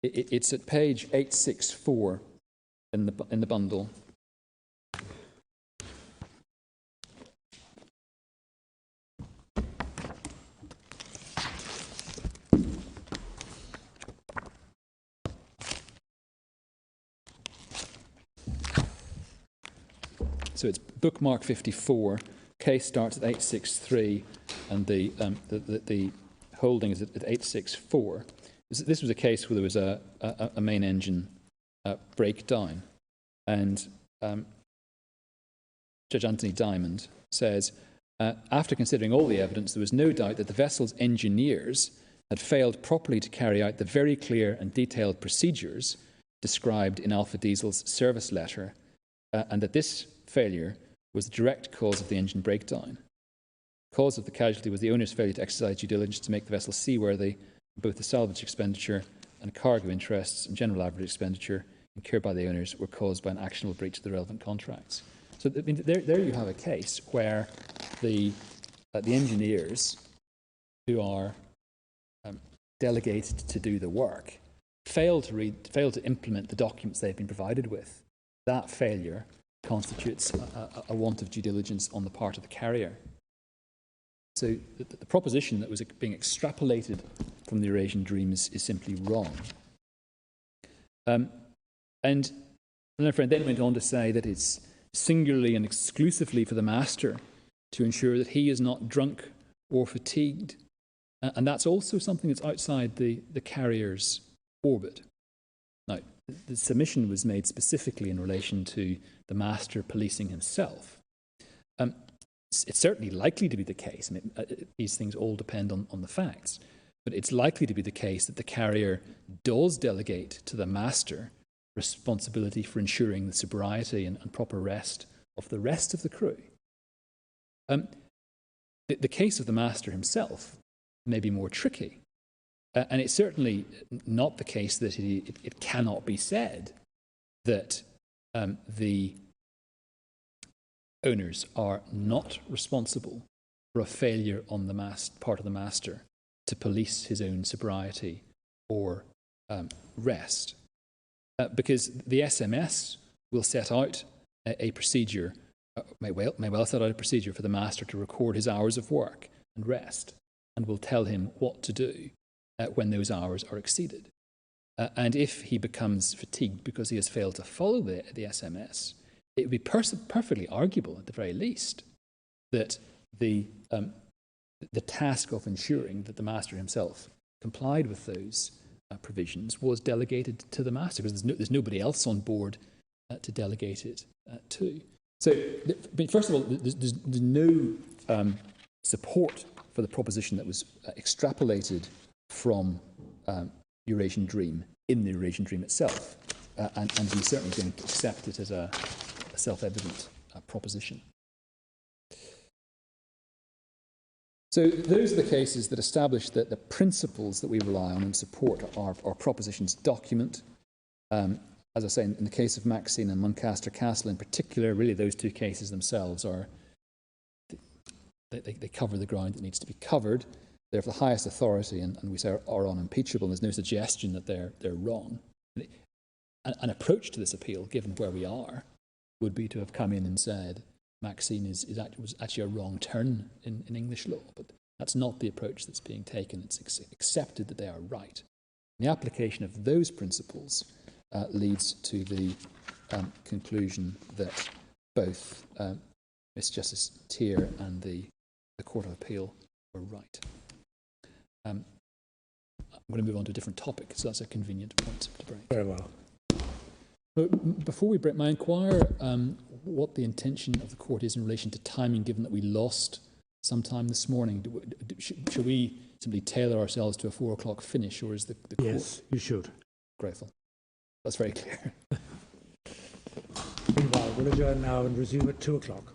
It's at page 864 in the bundle. So it's bookmark 54. Case starts at 863, and the holding is at 864. This was a case where there was a main engine breakdown, and Judge Anthony Diamond says, after considering all the evidence, there was no doubt that the vessel's engineers had failed properly to carry out the very clear and detailed procedures described in Alpha Diesel's service letter, and that this failure was the direct cause of the engine breakdown. The cause of the casualty was the owner's failure to exercise due diligence to make the vessel seaworthy. Both the salvage expenditure and cargo interests and general average expenditure incurred by the owners were caused by an actionable breach of the relevant contracts. So there you have a case where the engineers who are delegated to do the work fail to implement the documents they've been provided with. That failure constitutes a want of due diligence on the part of the carrier. So the proposition that was being extrapolated from the Eurasian Dream is simply wrong. And my friend then went on to say that it's singularly and exclusively for the master to ensure that he is not drunk or fatigued. And that's also something that's outside the carrier's orbit. Now, the submission was made specifically in relation to the master policing himself. It's certainly likely to be the case. I mean, these things all depend on the facts. But it's likely to be the case that the carrier does delegate to the master responsibility for ensuring the sobriety and proper rest of the rest of the crew. The case of the master himself may be more tricky. And it's certainly not the case that it cannot be said that the owners are not responsible for a failure on the part of the master to police his own sobriety or rest. Because the SMS will set out a procedure, may well set out a procedure for the master to record his hours of work and rest, and will tell him what to do when those hours are exceeded. And if he becomes fatigued because he has failed to follow the SMS, it would be perfectly arguable, at the very least, that the task of ensuring that the master himself complied with those provisions was delegated to the master, because there's nobody else on board to delegate it to. So, first of all, there's no support for the proposition that was extrapolated from Eurasian Dream in the Eurasian Dream itself, and we certainly don't accept it as a self-evident proposition. So those are the cases that establish that the principles that we rely on and support our propositions document. As I say, in the case of Maxine and Muncaster Castle in particular, really those two cases themselves they cover the ground that needs to be covered. They're of the highest authority, and we say are unimpeachable. There's no suggestion that they're wrong. An approach to this appeal, given where we are, would be to have come in and said Maxine was actually a wrong turn in English law, but that's not the approach that's being taken. It's accepted that they are right. And the application of those principles leads to the conclusion that both Miss Justice Tier and the Court of Appeal were right. I'm going to move on to a different topic, so that's a convenient point to break. Very well. But before we break, may I inquire what the intention of the court is in relation to timing, given that we lost some time this morning? Should we simply tailor ourselves to a 4 o'clock finish, or is the court... Yes, you should. Grateful. That's very clear. Meanwhile, we'll adjourn now and resume at 2 o'clock.